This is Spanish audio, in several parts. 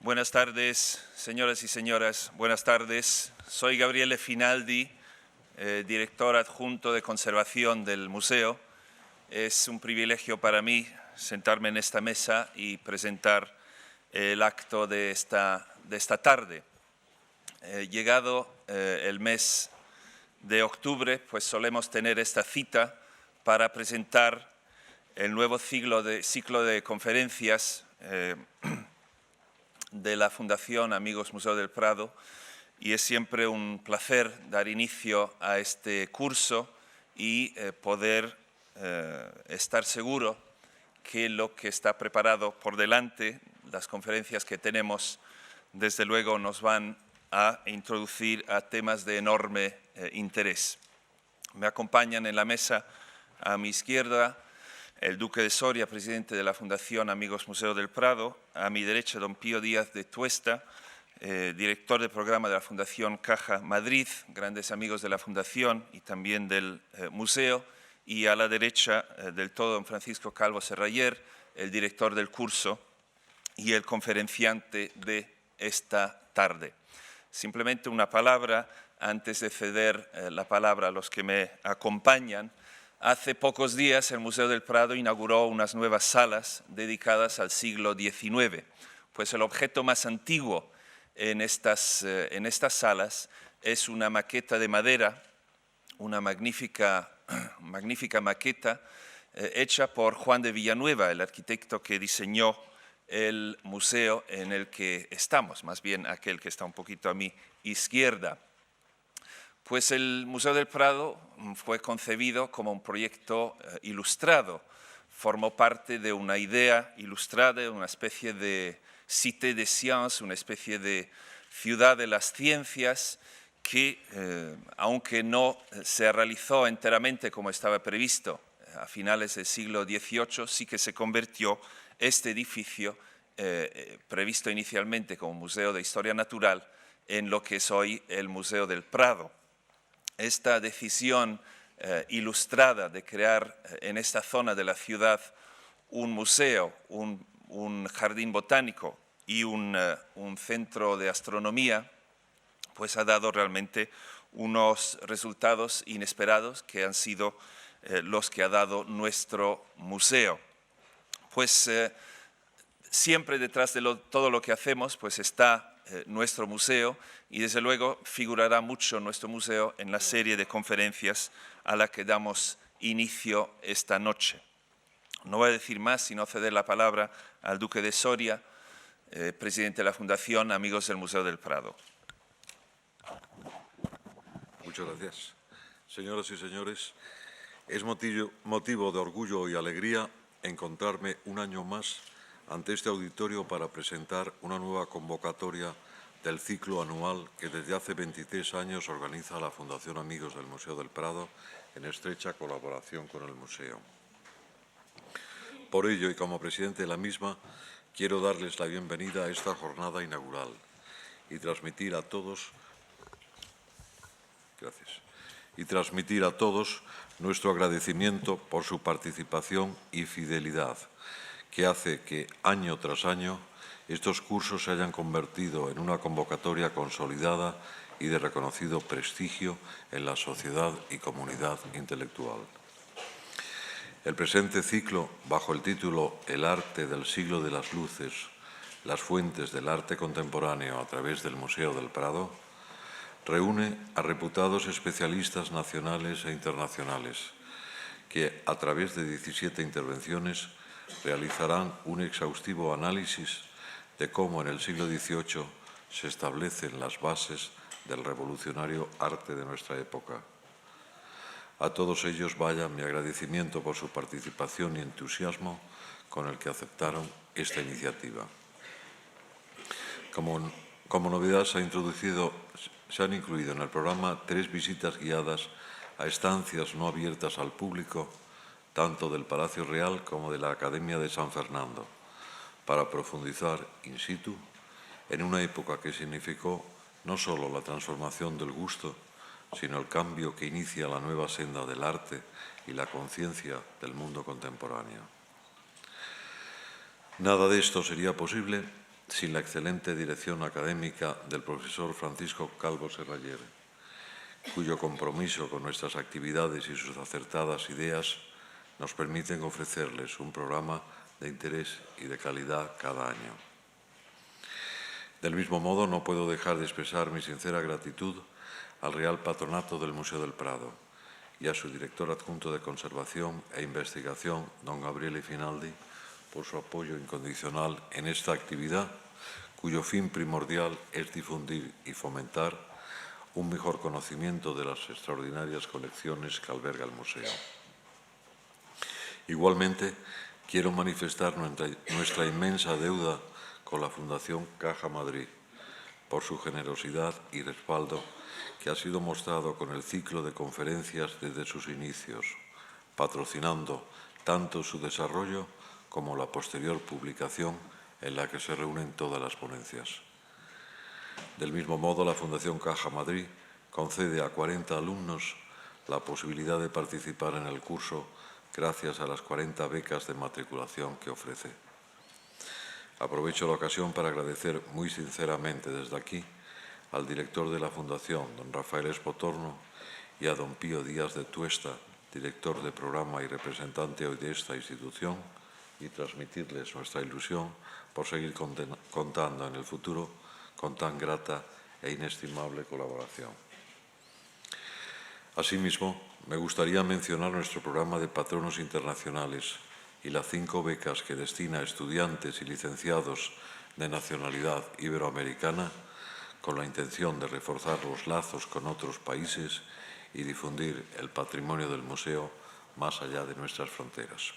Buenas tardes, señoras y señores. Buenas tardes. Soy Gabriele Finaldi, director adjunto de conservación del museo. Es un privilegio para mí sentarme en esta mesa y presentar el acto de esta tarde. Llegado el mes de octubre, pues solemos tener esta cita para presentar el nuevo ciclo de conferencias de la Fundación Amigos Museo del Prado, y es siempre un placer dar inicio a este curso y poder estar seguro que lo que está preparado por delante, las conferencias que tenemos, desde luego nos van a introducir a temas de enorme interés. Me acompañan en la mesa a mi izquierda el Duque de Soria, presidente de la Fundación Amigos Museo del Prado; a mi derecha, don Pío Díaz de Tuesta, director del programa de la Fundación Caja Madrid, grandes amigos de la Fundación y también del museo; y a la derecha del todo, don Francisco Calvo Serrayer, el director del curso y el conferenciante de esta tarde. Simplemente una palabra antes de ceder la palabra a los que me acompañan. Hace pocos días el Museo del Prado inauguró unas nuevas salas dedicadas al siglo XIX. Pues el objeto más antiguo en estas salas es una maqueta de madera, una magnífica maqueta hecha por Juan de Villanueva, el arquitecto que diseñó el museo en el que estamos, más bien aquel que está un poquito a mi izquierda. Pues el Museo del Prado fue concebido como un proyecto ilustrado, formó parte de una idea ilustrada, una especie de cité des sciences, una especie de ciudad de las ciencias que, aunque no se realizó enteramente como estaba previsto a finales del siglo XVIII, sí que se convirtió este edificio, previsto inicialmente como Museo de Historia Natural, en lo que es hoy el Museo del Prado. Esta decisión ilustrada de crear en esta zona de la ciudad un museo, un jardín botánico y un centro de astronomía, pues ha dado realmente unos resultados inesperados que han sido los que ha dado nuestro museo. Pues siempre detrás de todo lo que hacemos pues está nuestro museo, y desde luego figurará mucho nuestro museo en la serie de conferencias a la que damos inicio esta noche. No voy a decir más, sino ceder la palabra al Duque de Soria, presidente de la Fundación Amigos del Museo del Prado. Muchas gracias. Señoras y señores, es motivo de orgullo y alegría encontrarme un año más ante este auditorio para presentar una nueva convocatoria del ciclo anual que desde hace 23 años organiza la Fundación Amigos del Museo del Prado en estrecha colaboración con el museo. Por ello, y como presidente de la misma, quiero darles la bienvenida a esta jornada inaugural y transmitir a todos nuestro agradecimiento por su participación y fidelidad, que hace que año tras año estos cursos se hayan convertido en una convocatoria consolidada y de reconocido prestigio en la sociedad y comunidad intelectual. El presente ciclo, bajo el título El arte del siglo de las luces, las fuentes del arte contemporáneo a través del Museo del Prado, reúne a reputados especialistas nacionales e internacionales que, a través de 17 intervenciones, realizarán un exhaustivo análisis de cómo en el siglo XVIII se establecen las bases del revolucionario arte de nuestra época. A todos ellos vaya mi agradecimiento por su participación y entusiasmo con el que aceptaron esta iniciativa. Como novedad se han incluido en el programa 3 visitas guiadas a estancias no abiertas al público, tanto del Palacio Real como de la Academia de San Fernando, para profundizar in situ en una época que significó no solo la transformación del gusto, sino el cambio que inicia la nueva senda del arte y la conciencia del mundo contemporáneo. Nada de esto sería posible sin la excelente dirección académica del profesor Francisco Calvo Serrallere, cuyo compromiso con nuestras actividades y sus acertadas ideas nos permiten ofrecerles un programa de interés y de calidad cada año. Del mismo modo, no puedo dejar de expresar mi sincera gratitud al Real Patronato del Museo del Prado y a su director adjunto de Conservación e Investigación, don Gabriele Finaldi, por su apoyo incondicional en esta actividad, cuyo fin primordial es difundir y fomentar un mejor conocimiento de las extraordinarias colecciones que alberga el museo. Igualmente, quiero manifestar nuestra inmensa deuda con la Fundación Caja Madrid por su generosidad y respaldo que ha sido mostrado con el ciclo de conferencias desde sus inicios, patrocinando tanto su desarrollo como la posterior publicación en la que se reúnen todas las ponencias. Del mismo modo, la Fundación Caja Madrid concede a 40 alumnos la posibilidad de participar en el curso gracias a las 40 becas de matriculación que ofrece. Aprovecho la ocasión para agradecer muy sinceramente desde aquí al director de la Fundación, don Rafael Espotorno, y a don Pío Díaz de Tuesta, director de programa y representante hoy de esta institución, y transmitirles nuestra ilusión por seguir contando en el futuro con tan grata e inestimable colaboración. Asimismo, me gustaría mencionar nuestro programa de patronos internacionales y las 5 becas que destina a estudiantes y licenciados de nacionalidad iberoamericana con la intención de reforzar los lazos con otros países y difundir el patrimonio del museo más allá de nuestras fronteras.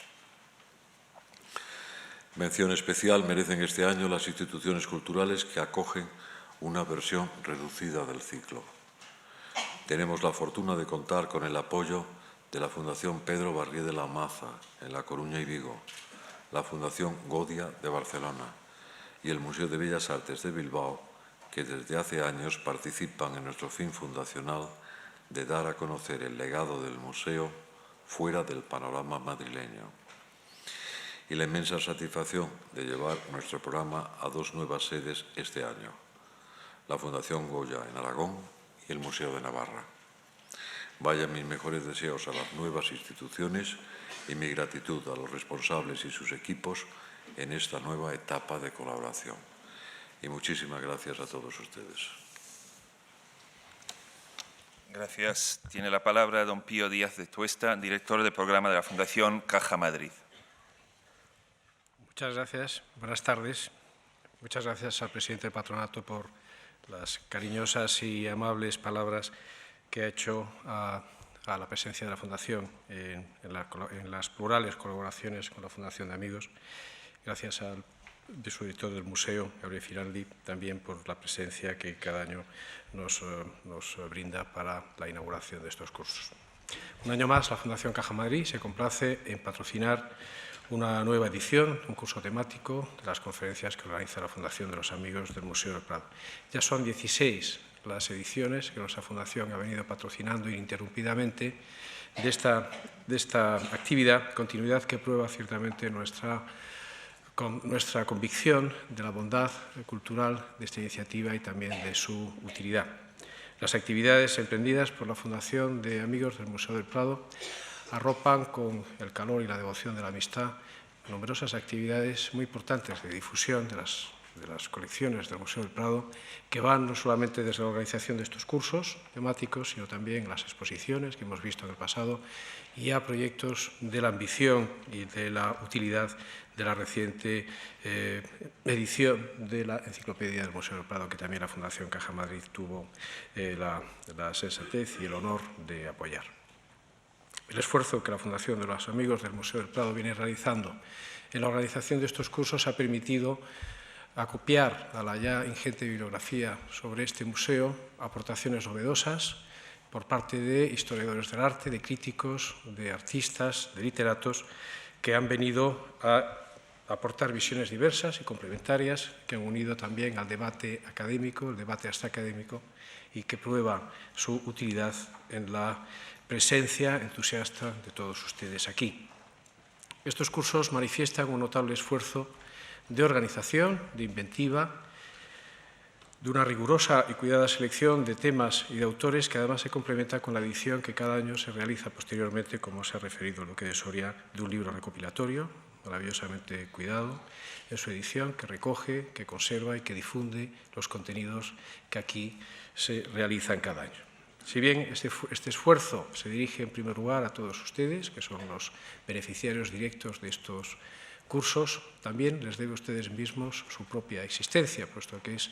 Mención especial merecen este año las instituciones culturales que acogen una versión reducida del ciclo. Tenemos la fortuna de contar con el apoyo de la Fundación Pedro Barrié de la Maza, en La Coruña y Vigo, la Fundación Godia de Barcelona y el Museo de Bellas Artes de Bilbao, que desde hace años participan en nuestro fin fundacional de dar a conocer el legado del museo fuera del panorama madrileño. Y la inmensa satisfacción de llevar nuestro programa a 2 nuevas sedes este año, la Fundación Goya en Aragón y el Museo de Navarra. Vayan mis mejores deseos a las nuevas instituciones y mi gratitud a los responsables y sus equipos en esta nueva etapa de colaboración. Y muchísimas gracias a todos ustedes. Gracias. Tiene la palabra don Pío Díaz de Tuesta, director de programa de la Fundación Caja Madrid. Muchas gracias. Buenas tardes. Muchas gracias al presidente del patronato por las cariñosas y amables palabras que ha hecho a la presencia de la Fundación en las plurales colaboraciones con la Fundación de Amigos. Gracias al su director del museo, Gabriele Finaldi, también por la presencia que cada año nos brinda para la inauguración de estos cursos. Un año más, la Fundación Caja Madrid se complace en patrocinar una nueva edición, un curso temático de las conferencias que organiza la Fundación de los Amigos del Museo del Prado. Ya son 16 las ediciones que nuestra Fundación ha venido patrocinando ininterrumpidamente de esta actividad, continuidad que prueba ciertamente nuestra convicción de la bondad cultural de esta iniciativa y también de su utilidad. Las actividades emprendidas por la Fundación de Amigos del Museo del Prado arropan con el calor y la devoción de la amistad numerosas actividades muy importantes de difusión de las colecciones del Museo del Prado, que van no solamente desde la organización de estos cursos temáticos, sino también las exposiciones que hemos visto en el pasado y a proyectos de la ambición y de la utilidad de la reciente edición de la Enciclopedia del Museo del Prado, que también la Fundación Caja Madrid tuvo la sensatez y el honor de apoyar. El esfuerzo que la Fundación de los Amigos del Museo del Prado viene realizando en la organización de estos cursos ha permitido acopiar a la ya ingente bibliografía sobre este museo aportaciones novedosas por parte de historiadores del arte, de críticos, de artistas, de literatos, que han venido a aportar visiones diversas y complementarias, que han unido también al debate académico, el debate hasta académico, y que prueba su utilidad en la presencia entusiasta de todos ustedes aquí. Estos cursos manifiestan un notable esfuerzo de organización, de inventiva, de una rigurosa y cuidada selección de temas y de autores que además se complementa con la edición que cada año se realiza posteriormente, como se ha referido Duque de Soria, de un libro recopilatorio, maravillosamente cuidado en su edición, que recoge, que conserva y que difunde los contenidos que aquí se realizan cada año. Si bien este esfuerzo se dirige en primer lugar a todos ustedes, que son los beneficiarios directos de estos cursos, también les debe a ustedes mismos su propia existencia, puesto que es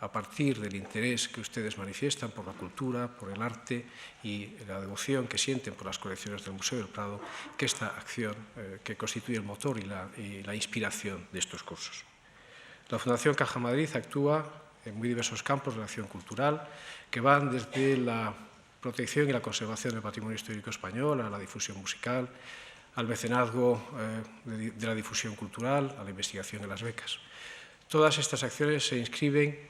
a partir del interés que ustedes manifiestan por la cultura, por el arte y la devoción que sienten por las colecciones del Museo del Prado, que esta acción que constituye el motor y la inspiración de estos cursos. La Fundación Caja Madrid actúa en muy diversos campos de la acción cultural, que van desde la protección y la conservación del patrimonio histórico español, a la difusión musical, al mecenazgo de la difusión cultural, a la investigación en las becas. Todas estas acciones se inscriben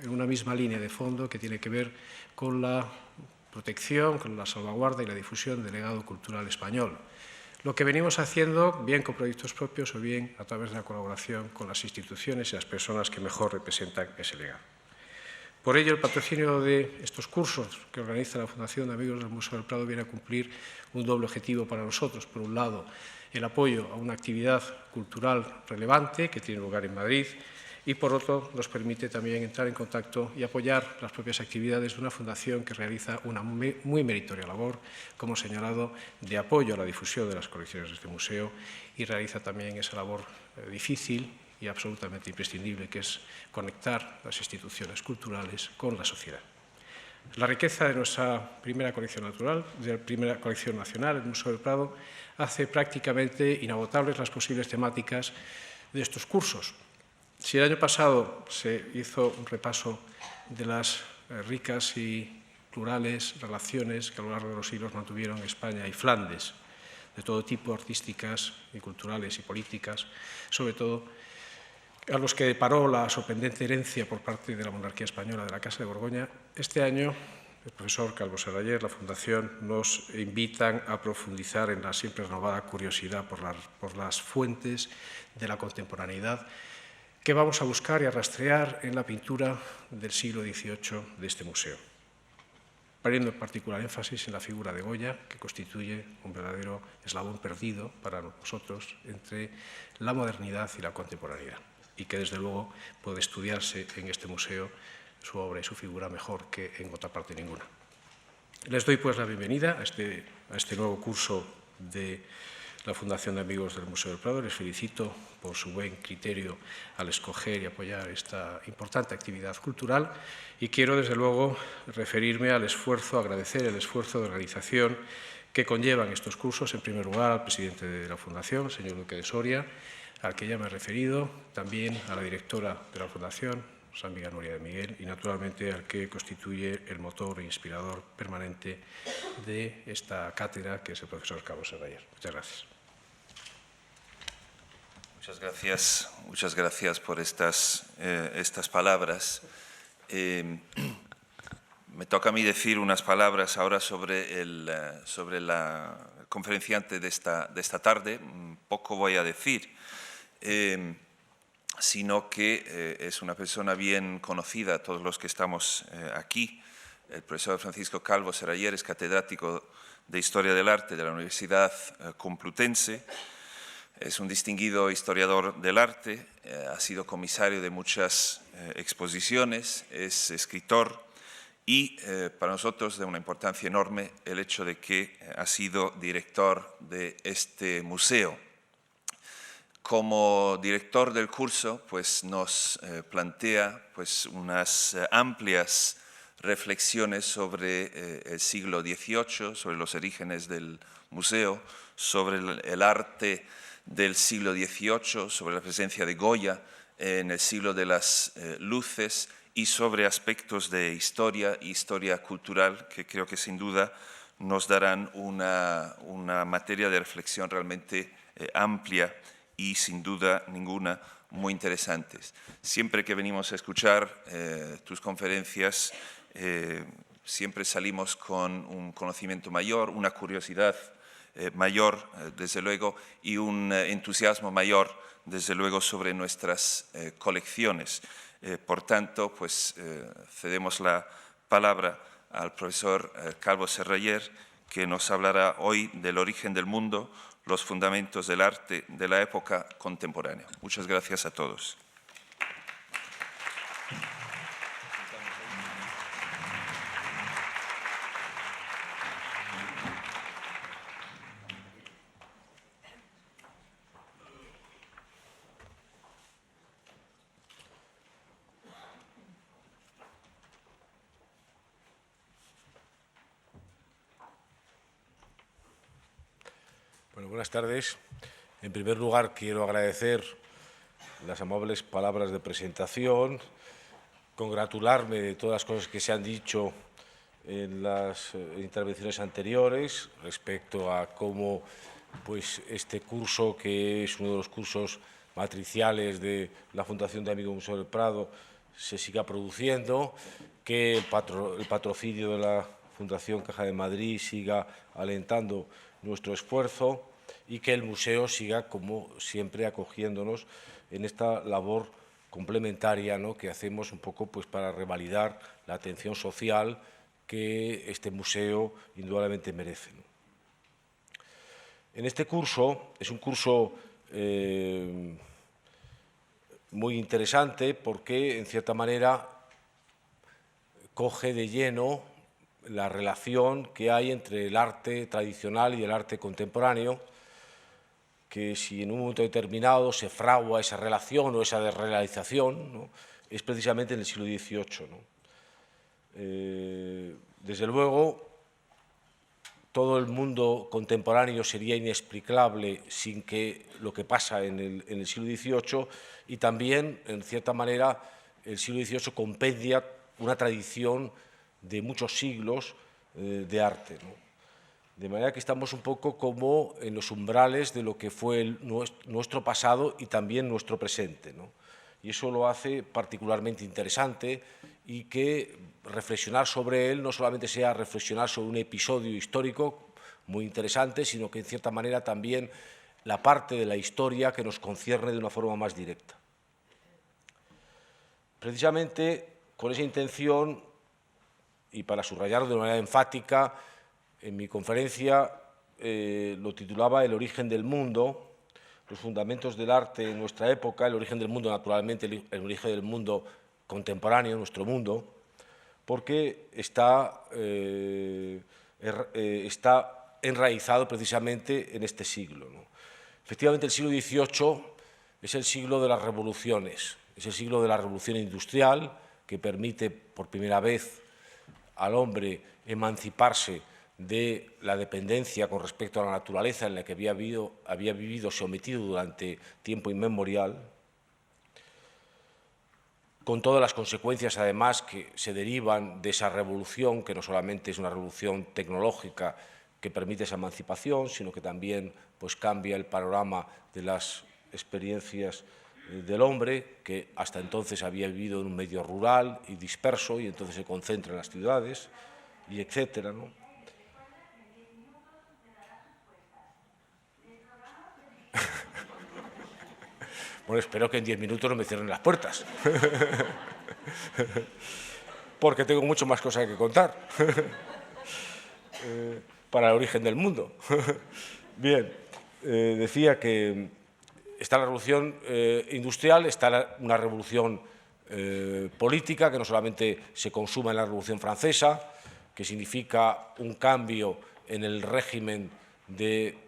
en una misma línea de fondo que tiene que ver con la protección, con la salvaguarda y la difusión del legado cultural español. Lo que venimos haciendo, bien con proyectos propios o bien a través de la colaboración con las instituciones y las personas que mejor representan ese legado. Por ello, el patrocinio de estos cursos que organiza la Fundación de Amigos del Museo del Prado viene a cumplir un doble objetivo para nosotros. Por un lado, el apoyo a una actividad cultural relevante que tiene lugar en Madrid, y por otro nos permite también entrar en contacto y apoyar las propias actividades de una fundación que realiza una muy meritoria labor, como señalado, de apoyo a la difusión de las colecciones de este museo y realiza también esa labor difícil y absolutamente imprescindible, que es conectar las instituciones culturales con la sociedad. La riqueza de nuestra primera colección nacional, el Museo del Prado, hace prácticamente inagotables las posibles temáticas de estos cursos. Si el año pasado se hizo un repaso de las ricas y plurales relaciones que a lo largo de los siglos mantuvieron España y Flandes, de todo tipo, artísticas y culturales y políticas, sobre todo a los que deparó la sorprendente herencia por parte de la monarquía española de la Casa de Borgoña, este año el profesor Calvo Serayer, la Fundación, nos invitan a profundizar en la siempre renovada curiosidad por las fuentes de la contemporaneidad que vamos a buscar y a rastrear en la pintura del siglo XVIII de este museo, poniendo en particular énfasis en la figura de Goya, que constituye un verdadero eslabón perdido para nosotros entre la modernidad y la contemporaneidad, y que desde luego puede estudiarse en este museo su obra y su figura mejor que en otra parte ninguna. Les doy pues la bienvenida a este nuevo curso de la Fundación de Amigos del Museo del Prado. Les felicito por su buen criterio al escoger y apoyar esta importante actividad cultural y quiero desde luego referirme al esfuerzo, agradecer el esfuerzo de organización que conllevan estos cursos, en primer lugar al presidente de la Fundación, el señor Duque de Soria, al que ya me he referido, también a la directora de la Fundación, Santa Nuria de Miguel, y naturalmente al que constituye el motor e inspirador permanente de esta cátedra, que es el profesor Calvo Serayer. Muchas gracias. Muchas gracias por estas palabras. Me toca a mí decir unas palabras ahora sobre la conferenciante de esta tarde. Poco voy a decir, sino que es una persona bien conocida a todos los que estamos aquí. El profesor Francisco Calvo Serayer es catedrático de Historia del Arte de la Universidad Complutense. Es un distinguido historiador del arte, ha sido comisario de muchas exposiciones, es escritor y para nosotros de una importancia enorme el hecho de que ha sido director de este museo. Como director del curso, pues nos plantea pues unas amplias reflexiones sobre el siglo XVIII, sobre los orígenes del museo, sobre el arte del siglo XVIII, sobre la presencia de Goya en el siglo de las luces y sobre aspectos de historia y historia cultural que creo que sin duda nos darán una materia de reflexión realmente amplia y sin duda ninguna muy interesantes. Siempre que venimos a escuchar tus conferencias, siempre salimos con un conocimiento mayor, una curiosidad mayor, desde luego, y un entusiasmo mayor, desde luego, sobre nuestras colecciones. Por tanto, pues cedemos la palabra al profesor Calvo Serrayer, que nos hablará hoy del origen del mundo, los fundamentos del arte de la época contemporánea. Muchas gracias a todos. Bueno, buenas tardes. En primer lugar, quiero agradecer las amables palabras de presentación, congratularme de todas las cosas que se han dicho en las intervenciones anteriores respecto a cómo pues, este curso, que es uno de los cursos matriciales de la Fundación de Amigos Museo del Prado, se siga produciendo, que el patrocinio de la Fundación Caja de Madrid siga alentando nuestro esfuerzo y que el museo siga, como siempre, acogiéndonos en esta labor complementaria, ¿no?, que hacemos un poco pues, para revalidar la atención social que este museo indudablemente merece, ¿no? En este curso, es un curso muy interesante porque, en cierta manera, coge de lleno la relación que hay entre el arte tradicional y el arte contemporáneo, que si en un momento determinado se fragua esa relación o esa desrealización, ¿no?, es precisamente en el siglo XVIII, ¿no? Desde luego, todo el mundo contemporáneo sería inexplicable sin que lo que pasa en el siglo XVIII, y también, en cierta manera, el siglo XVIII compendia una tradición de muchos siglos de arte, ¿no? De manera que estamos un poco como en los umbrales de lo que fue nuestro pasado y también nuestro presente, ¿no? Y eso lo hace particularmente interesante, y que reflexionar sobre él no solamente sea reflexionar sobre un episodio histórico muy interesante, sino que en cierta manera también la parte de la historia que nos concierne de una forma más directa. Precisamente con esa intención, y para subrayarlo de manera enfática, en mi conferencia lo titulaba El origen del mundo, los fundamentos del arte en nuestra época, el origen del mundo, naturalmente, el origen del mundo contemporáneo, nuestro mundo, porque está enraizado precisamente en este siglo, ¿no? Efectivamente, el siglo XVIII es el siglo de las revoluciones, es el siglo de la revolución industrial, que permite por primera vez al hombre emanciparse de la dependencia con respecto a la naturaleza en la que había vivido sometido durante tiempo inmemorial, con todas las consecuencias, además, que se derivan de esa revolución, que no solamente es una revolución tecnológica que permite esa emancipación, sino que también pues, cambia el panorama de las experiencias del hombre, que hasta entonces había vivido en un medio rural y disperso, y entonces se concentra en las ciudades, y etcétera, ¿no? Bueno, espero que en 10 minutos no me cierren las puertas, porque tengo mucho más cosas que contar para el origen del mundo. Bien, decía que está la revolución industrial, está una revolución política, que no solamente se consuma en la Revolución Francesa, que significa un cambio en el régimen de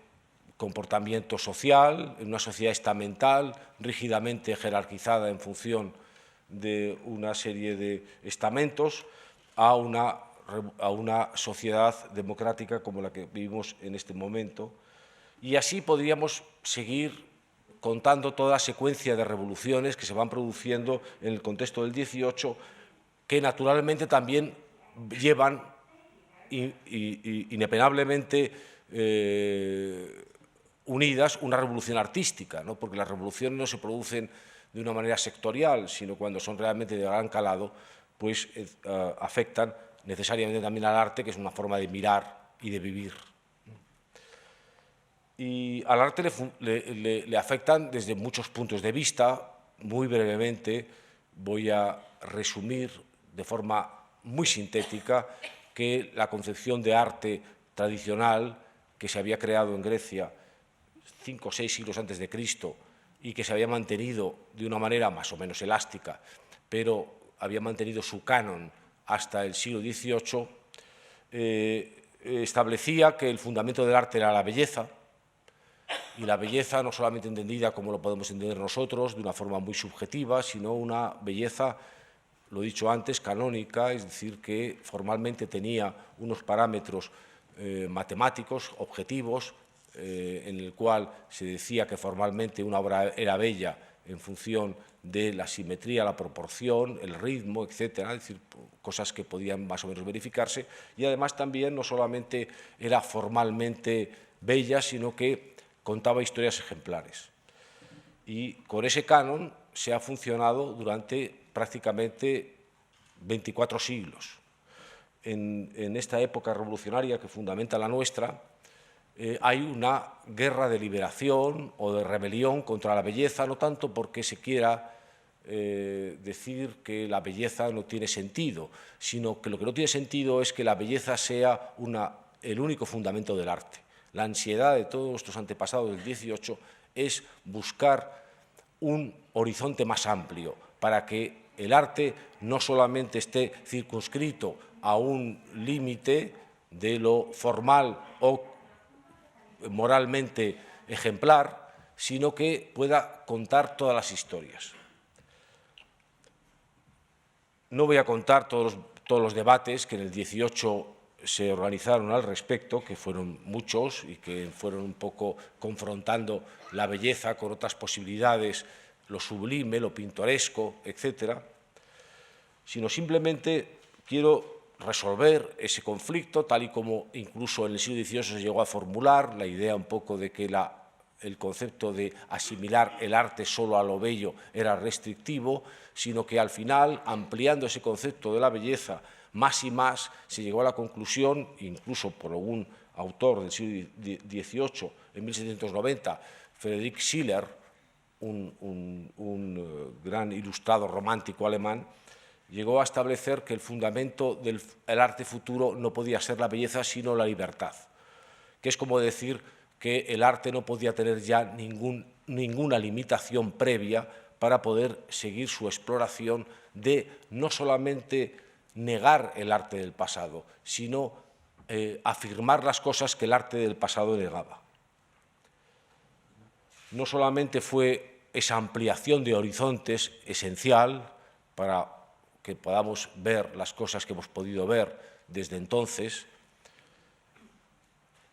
comportamiento social, en una sociedad estamental, rígidamente jerarquizada en función de una serie de estamentos, a una sociedad democrática como la que vivimos en este momento. Y así podríamos seguir contando toda la secuencia de revoluciones que se van produciendo en el contexto del XVIII, que naturalmente también llevan inapelablemente unidas una revolución artística, ¿no? Porque las revoluciones no se producen de una manera sectorial, sino cuando son realmente de gran calado, pues afectan necesariamente también al arte, que es una forma de mirar y de vivir. Y al arte le afectan desde muchos puntos de vista. Muy brevemente voy a resumir de forma muy sintética que la concepción de arte tradicional que se había creado en Grecia 5 o 6 siglos antes de Cristo y que se había mantenido de una manera más o menos elástica, pero había mantenido su canon hasta el siglo XVIII, establecía que el fundamento del arte era la belleza, y la belleza no solamente entendida como lo podemos entender nosotros, de una forma muy subjetiva, sino una belleza, lo he dicho antes, canónica, es decir, que formalmente tenía unos parámetros matemáticos, objetivos, en el cual se decía que formalmente una obra era bella en función de la simetría, la proporción, el ritmo, etcétera, es decir, cosas que podían más o menos verificarse, y además también no solamente era formalmente bella, sino que contaba historias ejemplares. Y con ese canon se ha funcionado durante prácticamente 24 siglos. En esta época revolucionaria que fundamenta la nuestra, hay una guerra de liberación o de rebelión contra la belleza, no tanto porque se quiera decir que la belleza no tiene sentido, sino que lo que no tiene sentido es que la belleza sea el único fundamento del arte. La ansiedad de todos nuestros antepasados del XVIII es buscar un horizonte más amplio para que el arte no solamente esté circunscrito a un límite de lo formal o moralmente ejemplar, sino que pueda contar todas las historias. No voy a contar todos los debates que en el XVIII se organizaron al respecto, que fueron muchos y que fueron un poco confrontando la belleza con otras posibilidades, lo sublime, lo pintoresco, etcétera, sino simplemente quiero resolver ese conflicto, tal y como incluso en el siglo XVIII se llegó a formular, la idea un poco de que el concepto de asimilar el arte solo a lo bello era restrictivo, sino que al final, ampliando ese concepto de la belleza más y más, se llegó a la conclusión, incluso por algún autor del siglo XVIII, en 1790, Friedrich Schiller, un gran ilustrado romántico alemán, llegó a establecer que el fundamento del arte futuro no podía ser la belleza, sino la libertad, que es como decir que el arte no podía tener ya ninguna limitación previa para poder seguir su exploración de no solamente negar el arte del pasado, sino afirmar las cosas que el arte del pasado negaba. No solamente fue esa ampliación de horizontes esencial para que podamos ver las cosas que hemos podido ver desde entonces,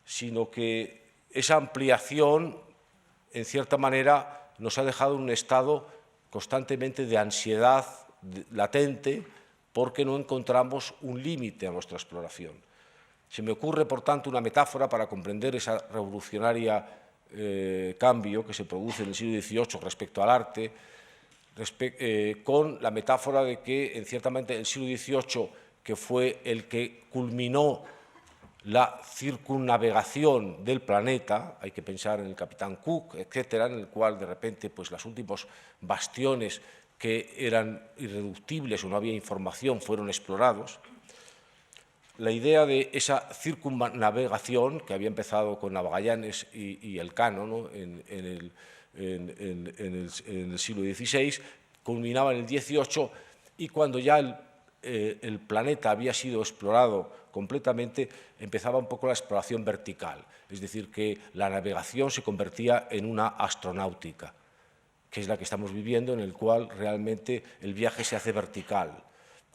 sino que esa ampliación, en cierta manera, nos ha dejado en un estado constantemente de ansiedad latente porque no encontramos un límite a nuestra exploración. Se me ocurre, por tanto, una metáfora para comprender esa revolucionaria cambio que se produce en el siglo XVIII respecto al arte, con la metáfora de que, en cierta manera, el siglo XVIII, que fue el que culminó la circunnavegación del planeta, hay que pensar en el capitán Cook, etcétera, en el cual de repente pues, los últimos bastiones que eran irreductibles o no había información fueron explorados. La idea de esa circunnavegación, que había empezado con Magallanes y Elcano, ¿no? en el siglo XVI, culminaba en el XVIII, y cuando ya el planeta había sido explorado completamente, empezaba un poco la exploración vertical, es decir, que la navegación se convertía en una astronáutica, que es la que estamos viviendo, en el cual realmente el viaje se hace vertical.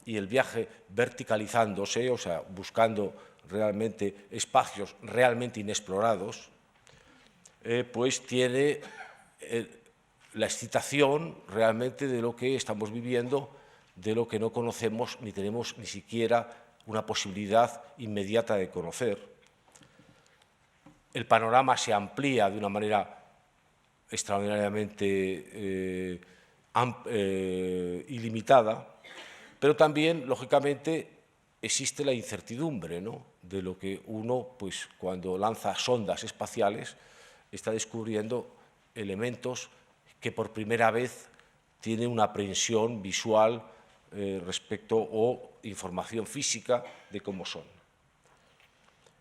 Y el viaje verticalizándose, o sea, buscando realmente espacios realmente inexplorados, pues tiene la excitación realmente de lo que estamos viviendo, de lo que no conocemos ni tenemos ni siquiera una posibilidad inmediata de conocer. El panorama se amplía de una manera extraordinariamente ilimitada, pero también, lógicamente, existe la incertidumbre, ¿no? De lo que uno, pues, cuando lanza sondas espaciales, está descubriendo elementos que por primera vez tienen una aprehensión visual respecto o información física de cómo son.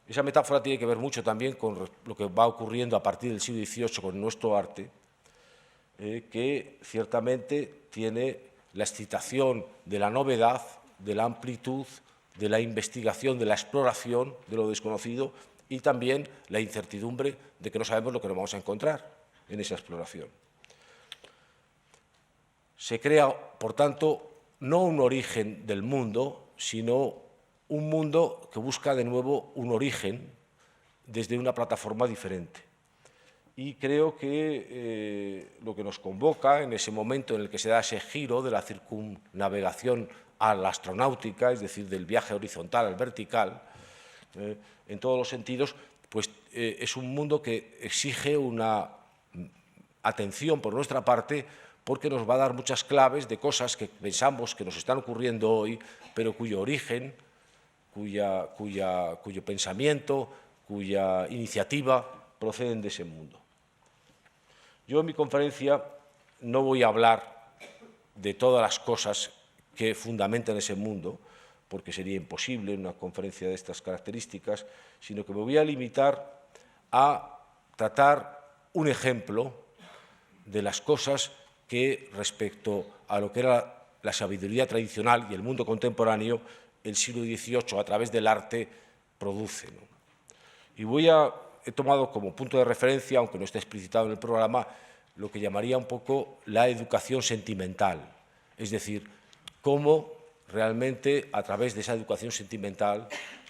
Esa metáfora tiene que ver mucho también con lo que va ocurriendo a partir del siglo XVIII con nuestro arte, que ciertamente tiene la excitación de la novedad, de la amplitud, de la investigación, de la exploración de lo desconocido y también la incertidumbre de que no sabemos lo que nos vamos a encontrar en esa exploración. Se crea, por tanto, no un origen del mundo, sino un mundo que busca de nuevo un origen desde una plataforma diferente. Y creo que lo que nos convoca en ese momento en el que se da ese giro de la circunnavegación a la astronáutica, es decir, del viaje horizontal al vertical, en todos los sentidos, pues es un mundo que exige una atención por nuestra parte, porque nos va a dar muchas claves de cosas que pensamos que nos están ocurriendo hoy, pero cuyo origen, cuyo pensamiento, cuya iniciativa proceden de ese mundo. Yo en mi conferencia no voy a hablar de todas las cosas que fundamentan ese mundo, porque sería imposible en una conferencia de estas características, sino que me voy a limitar a tratar un ejemplo de las cosas que respecto a lo que era la sabiduría tradicional y el mundo contemporáneo, el siglo XVIII a través del arte produce. Y he tomado como punto de referencia, aunque no esté explicitado en el programa, lo que llamaría un poco la educación sentimental, es decir, cómo realmente a través de esa educación sentimental,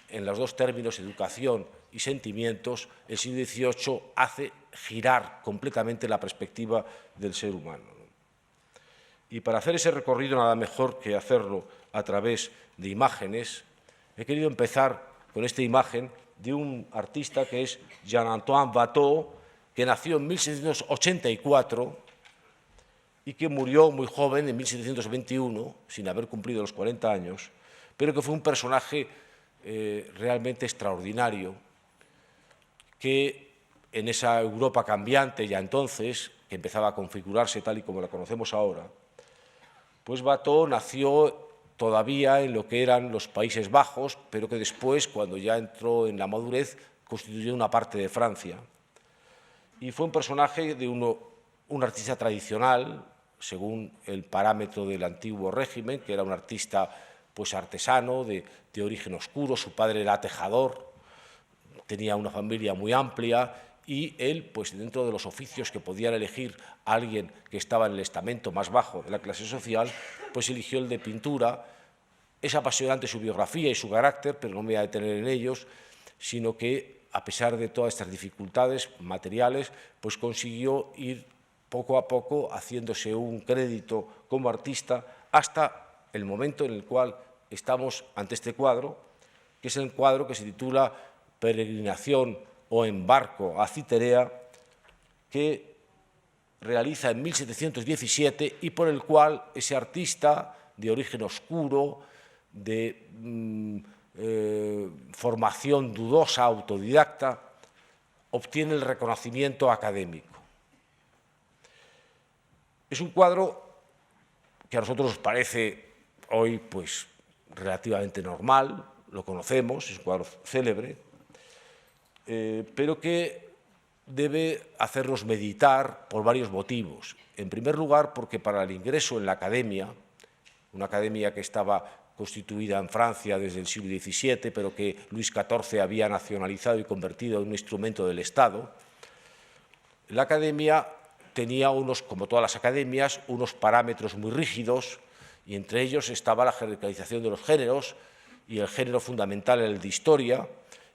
en los dos términos, educación y sentimientos, el siglo XVIII hace girar completamente la perspectiva del ser humano. Y para hacer ese recorrido nada mejor que hacerlo a través de imágenes. He querido empezar con esta imagen de un artista que es Jean-Antoine Watteau, que nació en 1784 y que murió muy joven en 1721, sin haber cumplido los 40 años, pero que fue un personaje realmente extraordinario, que en esa Europa cambiante ya entonces, que empezaba a configurarse tal y como la conocemos ahora, pues Watteau nació todavía en lo que eran los Países Bajos, pero que después, cuando ya entró en la madurez, constituyó una parte de Francia. Y fue un personaje de un artista tradicional, según el parámetro del antiguo régimen, que era un artista pues, artesano, de origen oscuro. Su padre era tejador, tenía una familia muy amplia y él, pues, dentro de los oficios que podían elegir a alguien que estaba en el estamento más bajo de la clase social, pues eligió el de pintura. Es apasionante su biografía y su carácter, pero no me voy a detener en ellos, sino que, a pesar de todas estas dificultades materiales, pues consiguió ir poco a poco haciéndose un crédito como artista hasta el momento en el cual estamos ante este cuadro, que es el cuadro que se titula Peregrinación o embarco a Citerea, que realiza en 1717 y por el cual ese artista de origen oscuro, de formación dudosa, autodidacta, obtiene el reconocimiento académico. Es un cuadro que a nosotros nos parece hoy pues, relativamente normal, lo conocemos, es un cuadro célebre, pero que debe hacernos meditar por varios motivos. En primer lugar, porque para el ingreso en la academia, una academia que estaba constituida en Francia desde el siglo XVII, pero que Luis XIV había nacionalizado y convertido en un instrumento del Estado, la academia tenía como todas las academias, unos parámetros muy rígidos, y entre ellos estaba la jerarquización de los géneros, y el género fundamental era el de historia,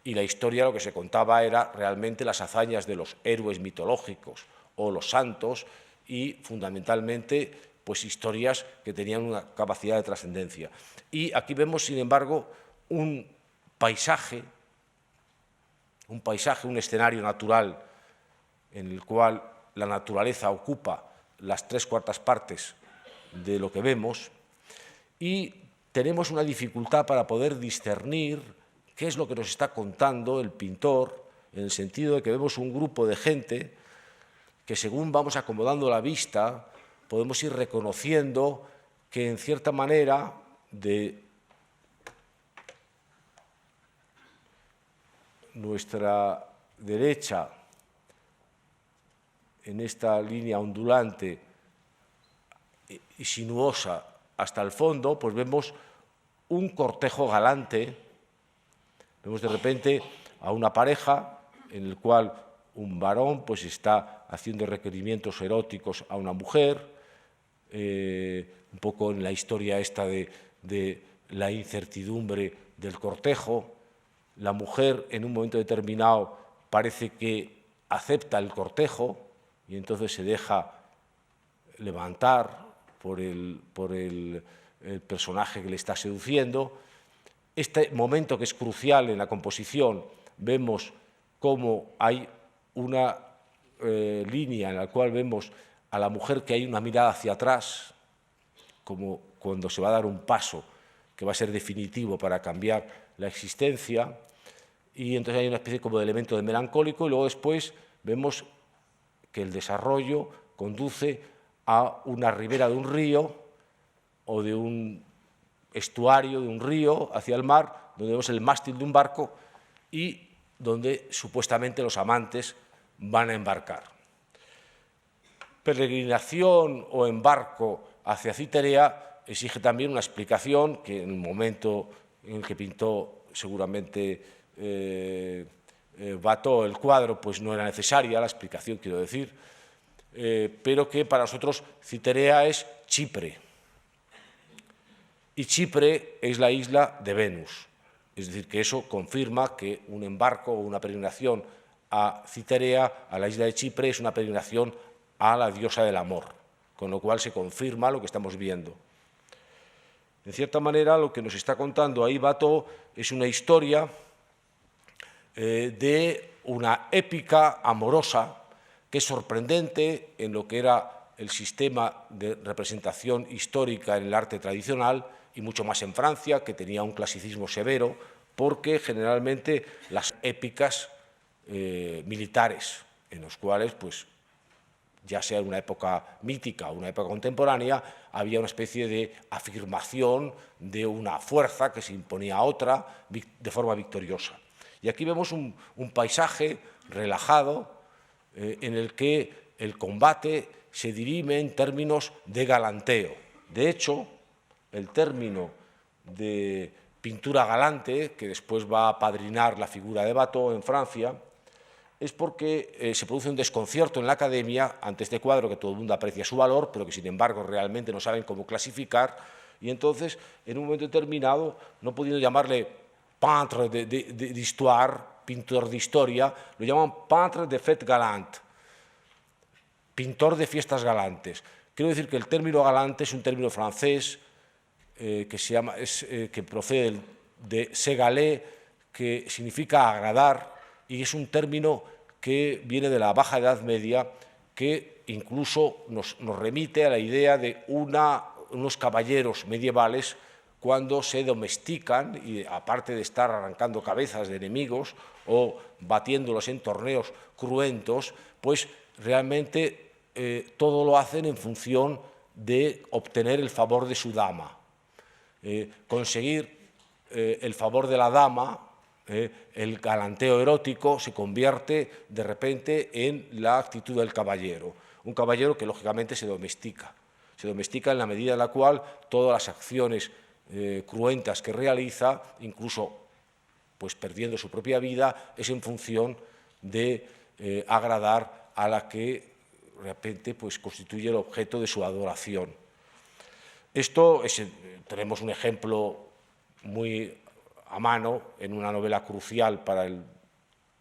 y la historia lo que se contaba era realmente las hazañas de los héroes mitológicos o los santos, y fundamentalmente pues historias que tenían una capacidad de trascendencia. Y aquí vemos, sin embargo, un paisaje, un escenario natural en el cual la naturaleza ocupa las 3/4 partes de lo que vemos, y tenemos una dificultad para poder discernir qué es lo que nos está contando el pintor en el sentido de que vemos un grupo de gente que según vamos acomodando la vista podemos ir reconociendo que en cierta manera de nuestra derecha, en esta línea ondulante y sinuosa hasta el fondo, pues vemos un cortejo galante, vemos de repente a una pareja en el cual un varón pues está haciendo requerimientos eróticos a una mujer, un poco en la historia esta de la incertidumbre del cortejo. La mujer en un momento determinado parece que acepta el cortejo y entonces se deja levantar por el personaje que le está seduciendo. Este momento que es crucial en la composición, vemos cómo hay una línea en la cual vemos a la mujer que hay una mirada hacia atrás, como cuando se va a dar un paso que va a ser definitivo para cambiar la existencia, y entonces hay una especie como de elemento de melancólico, y luego después vemos que el desarrollo conduce a una ribera de un río o de un estuario de un río hacia el mar, donde vemos el mástil de un barco y donde supuestamente los amantes van a embarcar. Peregrinación o embarco hacia Citerea exige también una explicación que en el momento en el que pintó seguramente Watteau el cuadro, pues no era necesaria la explicación, quiero decir, pero que para nosotros Citerea es Chipre, y Chipre es la isla de Venus, es decir, que eso confirma que un embarco o una peregrinación a Citerea, a la isla de Chipre, es una peregrinación a la diosa del amor, con lo cual se confirma lo que estamos viendo. En cierta manera, lo que nos está contando ahí Watteau es una historia de una épica amorosa que es sorprendente en lo que era el sistema de representación histórica en el arte tradicional y mucho más en Francia, que tenía un clasicismo severo, porque generalmente las épicas militares, en los cuales, pues, ya sea en una época mítica o una época contemporánea, había una especie de afirmación de una fuerza que se imponía a otra de forma victoriosa. Y aquí vemos un paisaje relajado en el que el combate se dirime en términos de galanteo. De hecho, el término de pintura galante, que después va a apadrinar la figura de Watteau en Francia, es porque se produce un desconcierto en la academia ante este cuadro que todo el mundo aprecia su valor, pero que sin embargo realmente no saben cómo clasificar, y entonces en un momento determinado, no pudiendo llamarle peintre d'histoire, pintor de historia, lo llaman peintre de fête galante, pintor de fiestas galantes. Quiero decir que el término galante es un término francés que procede de ségalé, que significa agradar, y es un término que viene de la Baja Edad Media, que incluso nos remite a la idea de unos caballeros medievales cuando se domestican y, aparte de estar arrancando cabezas de enemigos o batiéndolos en torneos cruentos, pues realmente todo lo hacen en función de obtener el favor de su dama. Conseguir el favor de la dama, el galanteo erótico, se convierte de repente en la actitud del caballero. Un caballero que lógicamente se domestica en la medida en la cual todas las acciones cruentas que realiza, incluso pues perdiendo su propia vida, es en función de agradar a la que de repente pues constituye el objeto de su adoración. Tenemos un ejemplo muy a mano en una novela crucial para el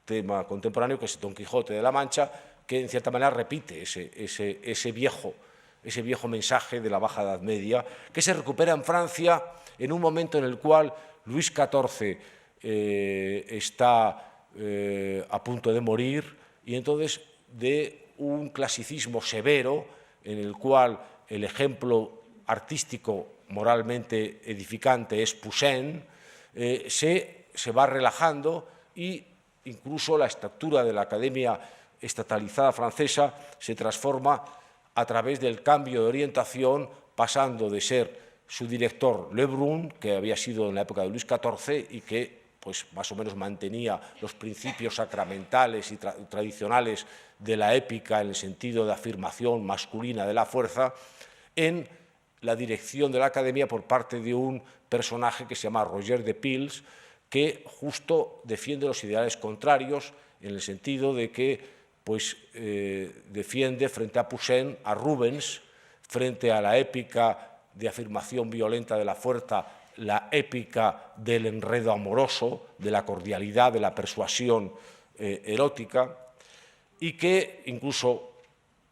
tema contemporáneo, que es Don Quijote de la Mancha, que en cierta manera repite ese viejo mensaje de la Baja Edad Media, que se recupera en Francia en un momento en el cual Luis XIV está a punto de morir, y entonces de un clasicismo severo en el cual el ejemplo artístico moralmente edificante es Poussin, se va relajando y incluso la estructura de la Academia estatalizada francesa se transforma a través del cambio de orientación, pasando de ser su director Lebrun, que había sido en la época de Luis XIV y que pues, más o menos mantenía los principios sacramentales y tradicionales de la épica en el sentido de afirmación masculina de la fuerza, en la dirección de la Academia por parte de un personaje que se llama Roger de Pils, que justo defiende los ideales contrarios, en el sentido de que pues, defiende frente a Poussin, a Rubens, frente a la épica de afirmación violenta de la fuerza, la épica del enredo amoroso, de la cordialidad, de la persuasión erótica, y que incluso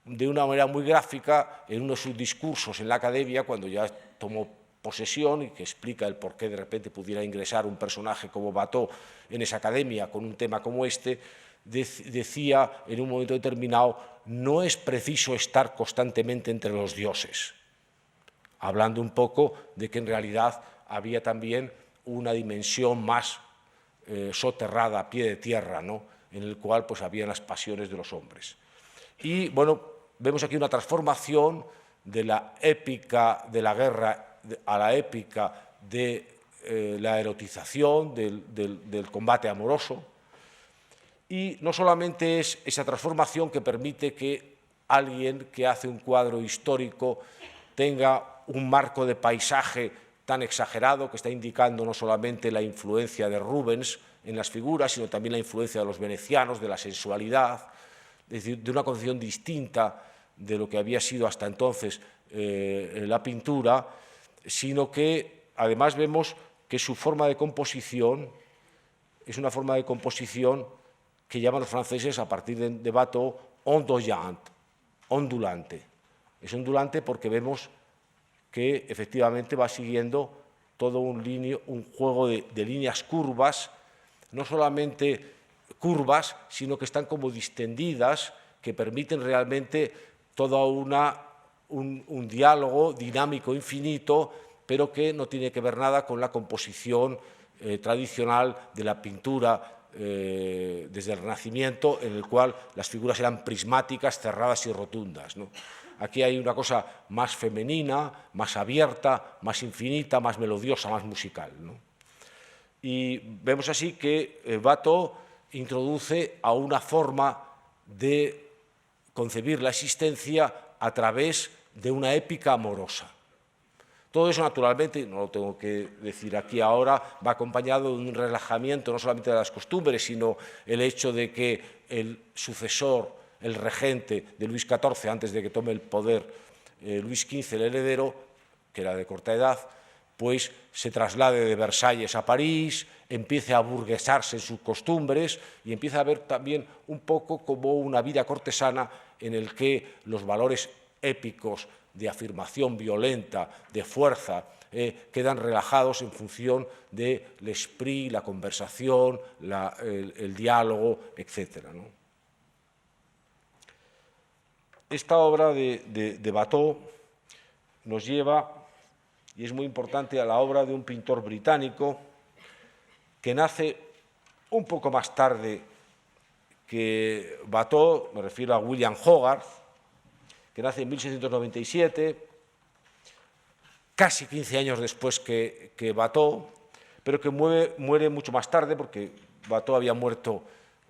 de una manera muy gráfica, en uno de sus discursos en la Academia, cuando ya tomó posesión y que explica el por qué de repente pudiera ingresar un personaje como Watteau en esa Academia con un tema como este, decía en un momento determinado: no es preciso estar constantemente entre los dioses, hablando un poco de que en realidad había también una dimensión más soterrada, a pie de tierra, ¿no?, en el cual pues, había las pasiones de los hombres. Y bueno, vemos aquí una transformación de la épica de la guerra a la épica de la erotización, del combate amoroso. Y no solamente es esa transformación que permite que alguien que hace un cuadro histórico tenga un marco de paisaje tan exagerado, que está indicando no solamente la influencia de Rubens en las figuras, sino también la influencia de los venecianos, de la sensualidad, es decir, de una concepción distinta de lo que había sido hasta entonces la pintura, sino que además vemos que su forma de composición es una forma de composición que llaman los franceses, a partir de Watteau, ondoyante, ondulante. Es ondulante porque vemos que efectivamente va siguiendo todo un juego de líneas curvas, no solamente curvas, sino que están como distendidas, que permiten realmente todo un diálogo dinámico infinito, pero que no tiene que ver nada con la composición tradicional de la pintura desde el Renacimiento, en el cual las figuras eran prismáticas, cerradas y rotundas, ¿no? Aquí hay una cosa más femenina, más abierta, más infinita, más melodiosa, más musical, ¿no? Y vemos así que Watteau introduce a una forma de concebir la existencia a través de una épica amorosa. Todo eso, naturalmente, no lo tengo que decir aquí ahora, va acompañado de un relajamiento no solamente de las costumbres, sino el hecho de que el sucesor, el regente de Luis XIV, antes de que tome el poder Luis XV, el heredero, que era de corta edad, pues se traslade de Versalles a París, empiece a burguesarse en sus costumbres y empieza a ver también un poco como una vida cortesana en el que los valores épicos de afirmación violenta, de fuerza, quedan relajados en función del esprit, la conversación, el diálogo, etc., ¿no? Esta obra de Watteau nos lleva, y es muy importante, a la obra de un pintor británico que nace un poco más tarde que Watteau, me refiero a William Hogarth, que nace en 1697, casi 15 años después que Watteau, pero que muere mucho más tarde, porque Watteau había muerto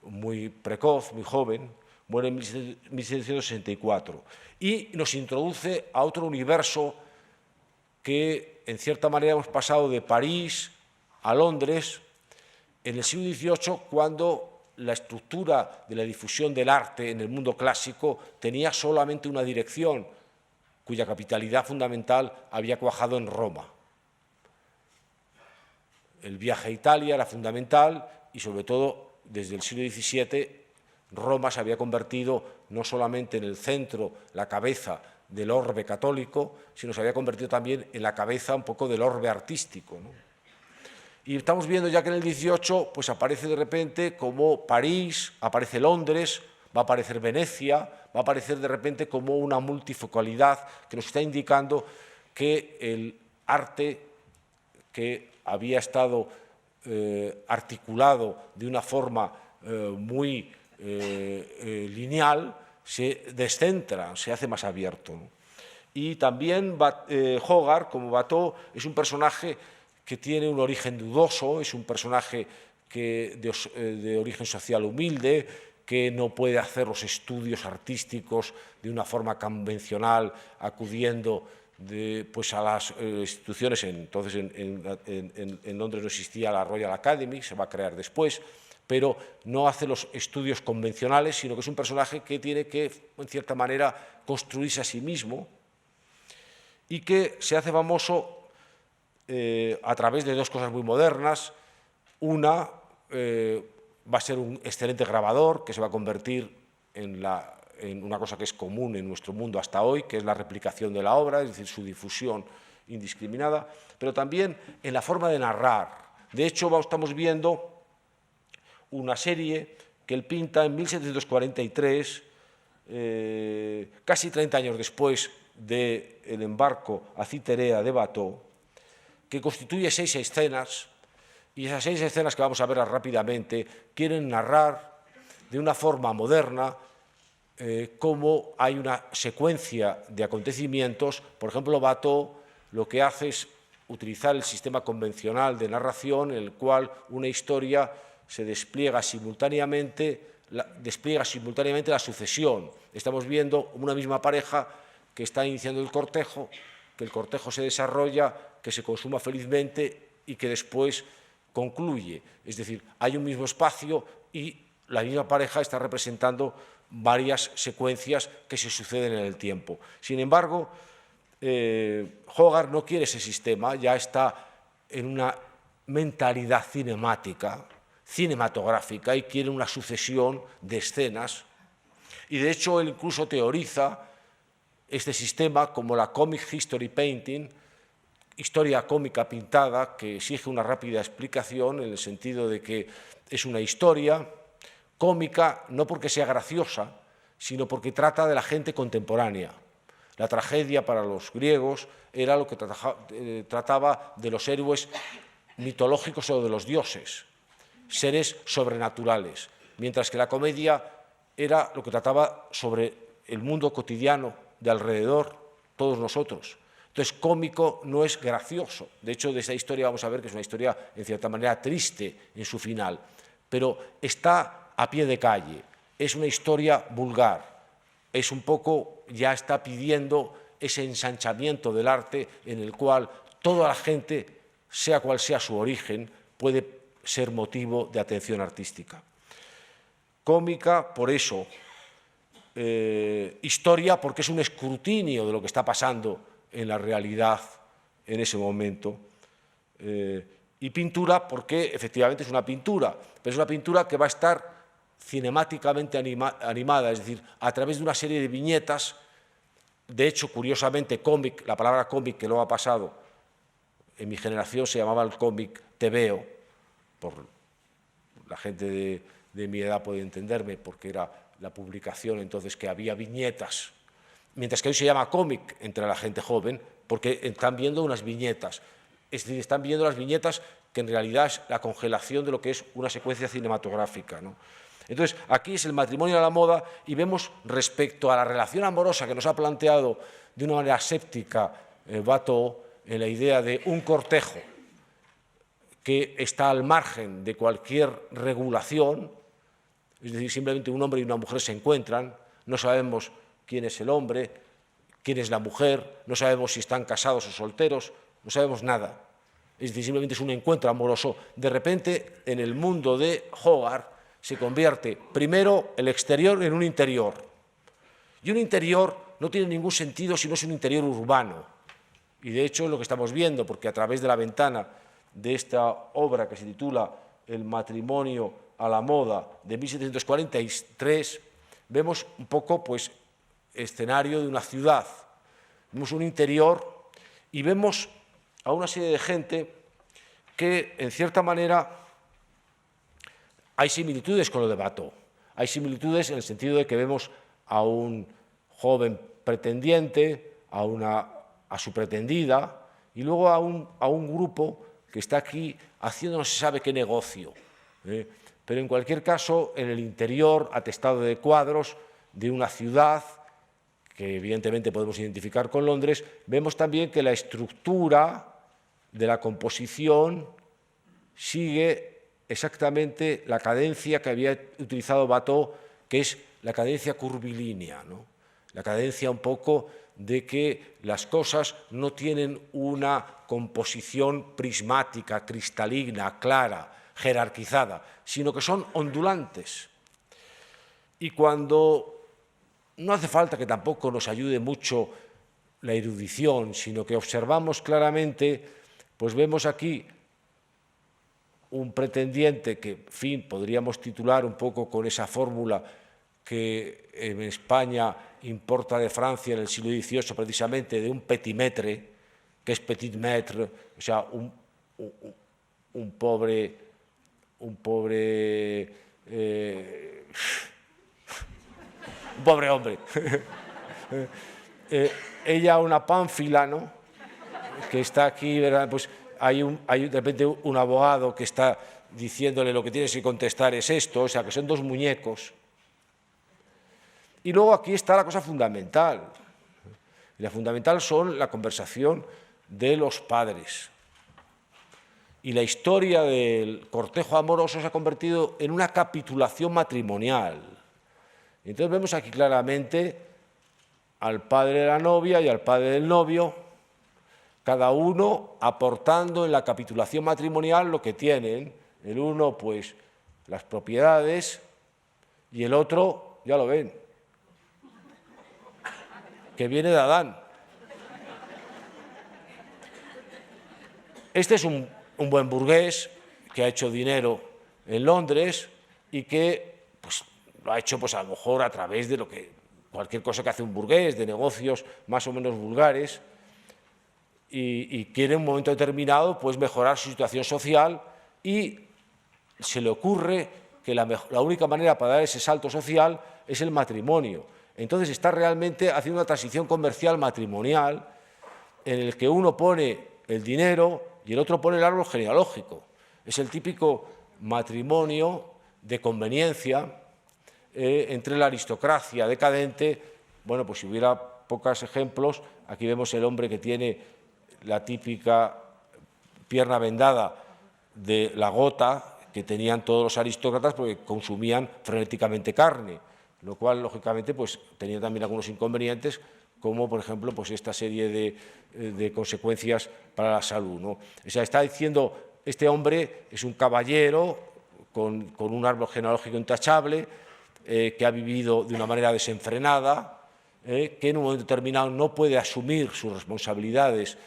muy precoz, muy joven, muere en 1764, y nos introduce a otro universo que, en cierta manera, hemos pasado de París a Londres en el siglo XVIII, cuando la estructura de la difusión del arte en el mundo clásico tenía solamente una dirección, cuya capitalidad fundamental había cuajado en Roma. El viaje a Italia era fundamental y, sobre todo, desde el siglo XVII, Roma se había convertido no solamente en el centro, la cabeza del orbe católico, sino se había convertido también en la cabeza un poco del orbe artístico, ¿no? Y estamos viendo ya que en el XVIII pues aparece de repente como París, aparece Londres, va a aparecer Venecia, va a aparecer de repente como una multifocalidad que nos está indicando que el arte que había estado articulado de una forma muy lineal, se descentra, se hace más abierto, ¿no? Y también Hogarth, como Watteau, es un personaje que tiene un origen dudoso, es un personaje de origen social humilde, que no puede hacer los estudios artísticos de una forma convencional, acudiendo pues a las instituciones. Entonces en Londres no existía la Royal Academy, se va a crear después, pero no hace los estudios convencionales, sino que es un personaje que tiene que, en cierta manera, construirse a sí mismo y que se hace famoso a través de dos cosas muy modernas. Una, va a ser un excelente grabador que se va a convertir en una cosa que es común en nuestro mundo hasta hoy, que es la replicación de la obra, es decir, su difusión indiscriminada, pero también en la forma de narrar. De hecho, estamos viendo una serie que él pinta en 1743, casi 30 años después del embarco a Citerea de Watteau, que constituye 6 escenas, y esas 6 escenas que vamos a ver rápidamente quieren narrar de una forma moderna cómo hay una secuencia de acontecimientos. Por ejemplo, Watteau lo que hace es utilizar el sistema convencional de narración, en el cual una historia se despliega simultáneamente la sucesión. Estamos viendo una misma pareja que está iniciando el cortejo, que el cortejo se desarrolla, que se consuma felizmente y que después concluye. Es decir, hay un mismo espacio y la misma pareja está representando varias secuencias que se suceden en el tiempo. Sin embargo, Hogarth no quiere ese sistema, ya está en una mentalidad cinematográfica y quiere una sucesión de escenas. Y de hecho, él incluso teoriza este sistema como la Comic History Painting, historia cómica pintada, que exige una rápida explicación en el sentido de que es una historia cómica no porque sea graciosa, sino porque trata de la gente contemporánea. La tragedia para los griegos era lo que trataba de los héroes mitológicos o de los dioses, seres sobrenaturales, mientras que la comedia era lo que trataba sobre el mundo cotidiano de alrededor, todos nosotros. Entonces, cómico no es gracioso. De hecho, de esa historia vamos a ver que es una historia, en cierta manera, triste en su final, pero está a pie de calle, es una historia vulgar, es un poco, ya está pidiendo ese ensanchamiento del arte en el cual toda la gente, sea cual sea su origen, puede ser motivo de atención artística. Cómica, por eso, historia, porque es un escrutinio de lo que está pasando en la realidad en ese momento, y pintura, porque efectivamente es una pintura, pero es una pintura que va a estar cinemáticamente animada, es decir, a través de una serie de viñetas. De hecho, curiosamente, cómic, la palabra cómic que luego ha pasado, en mi generación se llamaba el cómic tebeo, por la gente de mi edad puede entenderme, porque era la publicación entonces que había viñetas, mientras que hoy se llama cómic entre la gente joven, porque están viendo unas viñetas, es decir, están viendo las viñetas que en realidad es la congelación de lo que es una secuencia cinematográfica, ¿no? Entonces, aquí es el matrimonio a la moda y vemos respecto a la relación amorosa que nos ha planteado de una manera séptica Watteau, en la idea de un cortejo que está al margen de cualquier regulación, es decir, simplemente un hombre y una mujer se encuentran, no sabemos quién es el hombre, quién es la mujer, no sabemos si están casados o solteros, no sabemos nada. Es decir, simplemente es un encuentro amoroso. De repente, en el mundo de Hogarth, se convierte primero el exterior en un interior. Y un interior no tiene ningún sentido si no es un interior urbano. Y de hecho es lo que estamos viendo, porque a través de la ventana de esta obra que se titula El matrimonio a la moda de 1743, vemos un poco pues, escenario de una ciudad. Vemos un interior y vemos a una serie de gente que, en cierta manera, hay similitudes con lo de Watteau. Hay similitudes en el sentido de que vemos a un joven pretendiente, a su pretendida, y luego a un grupo que está aquí haciendo no se sabe qué negocio. pero en cualquier caso, en el interior, atestado de cuadros de una ciudad, que evidentemente podemos identificar con Londres, vemos también que la estructura de la composición sigue exactamente la cadencia que había utilizado Watteau, que es la cadencia curvilínea, ¿no? La cadencia un poco de que las cosas no tienen una composición prismática, cristalina, clara, jerarquizada, sino que son ondulantes. Y cuando no hace falta que tampoco nos ayude mucho la erudición, sino que observamos claramente, pues vemos aquí un pretendiente que, en fin, podríamos titular un poco con esa fórmula que en España importa de Francia en el siglo XVIII, precisamente, de un petit maître, que es petit maître, o sea, un pobre hombre. Ella, una pánfila, ¿no?, que está aquí, ¿verdad? Pues hay de repente un abogado que está diciéndole lo que tienes que contestar es esto, o sea, que son dos muñecos. Y luego aquí está la cosa fundamental. Y la fundamental son la conversación de los padres. Y la historia del cortejo amoroso se ha convertido en una capitulación matrimonial. Entonces vemos aquí claramente al padre de la novia y al padre del novio, cada uno aportando en la capitulación matrimonial lo que tienen. El uno, pues, las propiedades, y el otro, ya lo ven, que viene de Adán. Este es un buen burgués que ha hecho dinero en Londres y que, pues, lo ha hecho, pues, a lo mejor a través de cualquier cosa que hace un burgués, de negocios más o menos vulgares, y quiere en un momento determinado, pues, mejorar su situación social, y se le ocurre que la única manera para dar ese salto social es el matrimonio. Entonces está realmente haciendo una transición comercial matrimonial en el que uno pone el dinero y el otro pone el árbol genealógico. Es el típico matrimonio de conveniencia entre la aristocracia decadente. Bueno, pues si hubiera pocos ejemplos, aquí vemos el hombre que tiene la típica pierna vendada de la gota que tenían todos los aristócratas porque consumían frenéticamente carne, lo cual, lógicamente, pues, tenía también algunos inconvenientes, como, por ejemplo, pues, esta serie de consecuencias para la salud, ¿no? O sea, está diciendo, este hombre es un caballero con un árbol genealógico intachable, que ha vivido de una manera desenfrenada, que en un momento determinado no puede asumir sus responsabilidades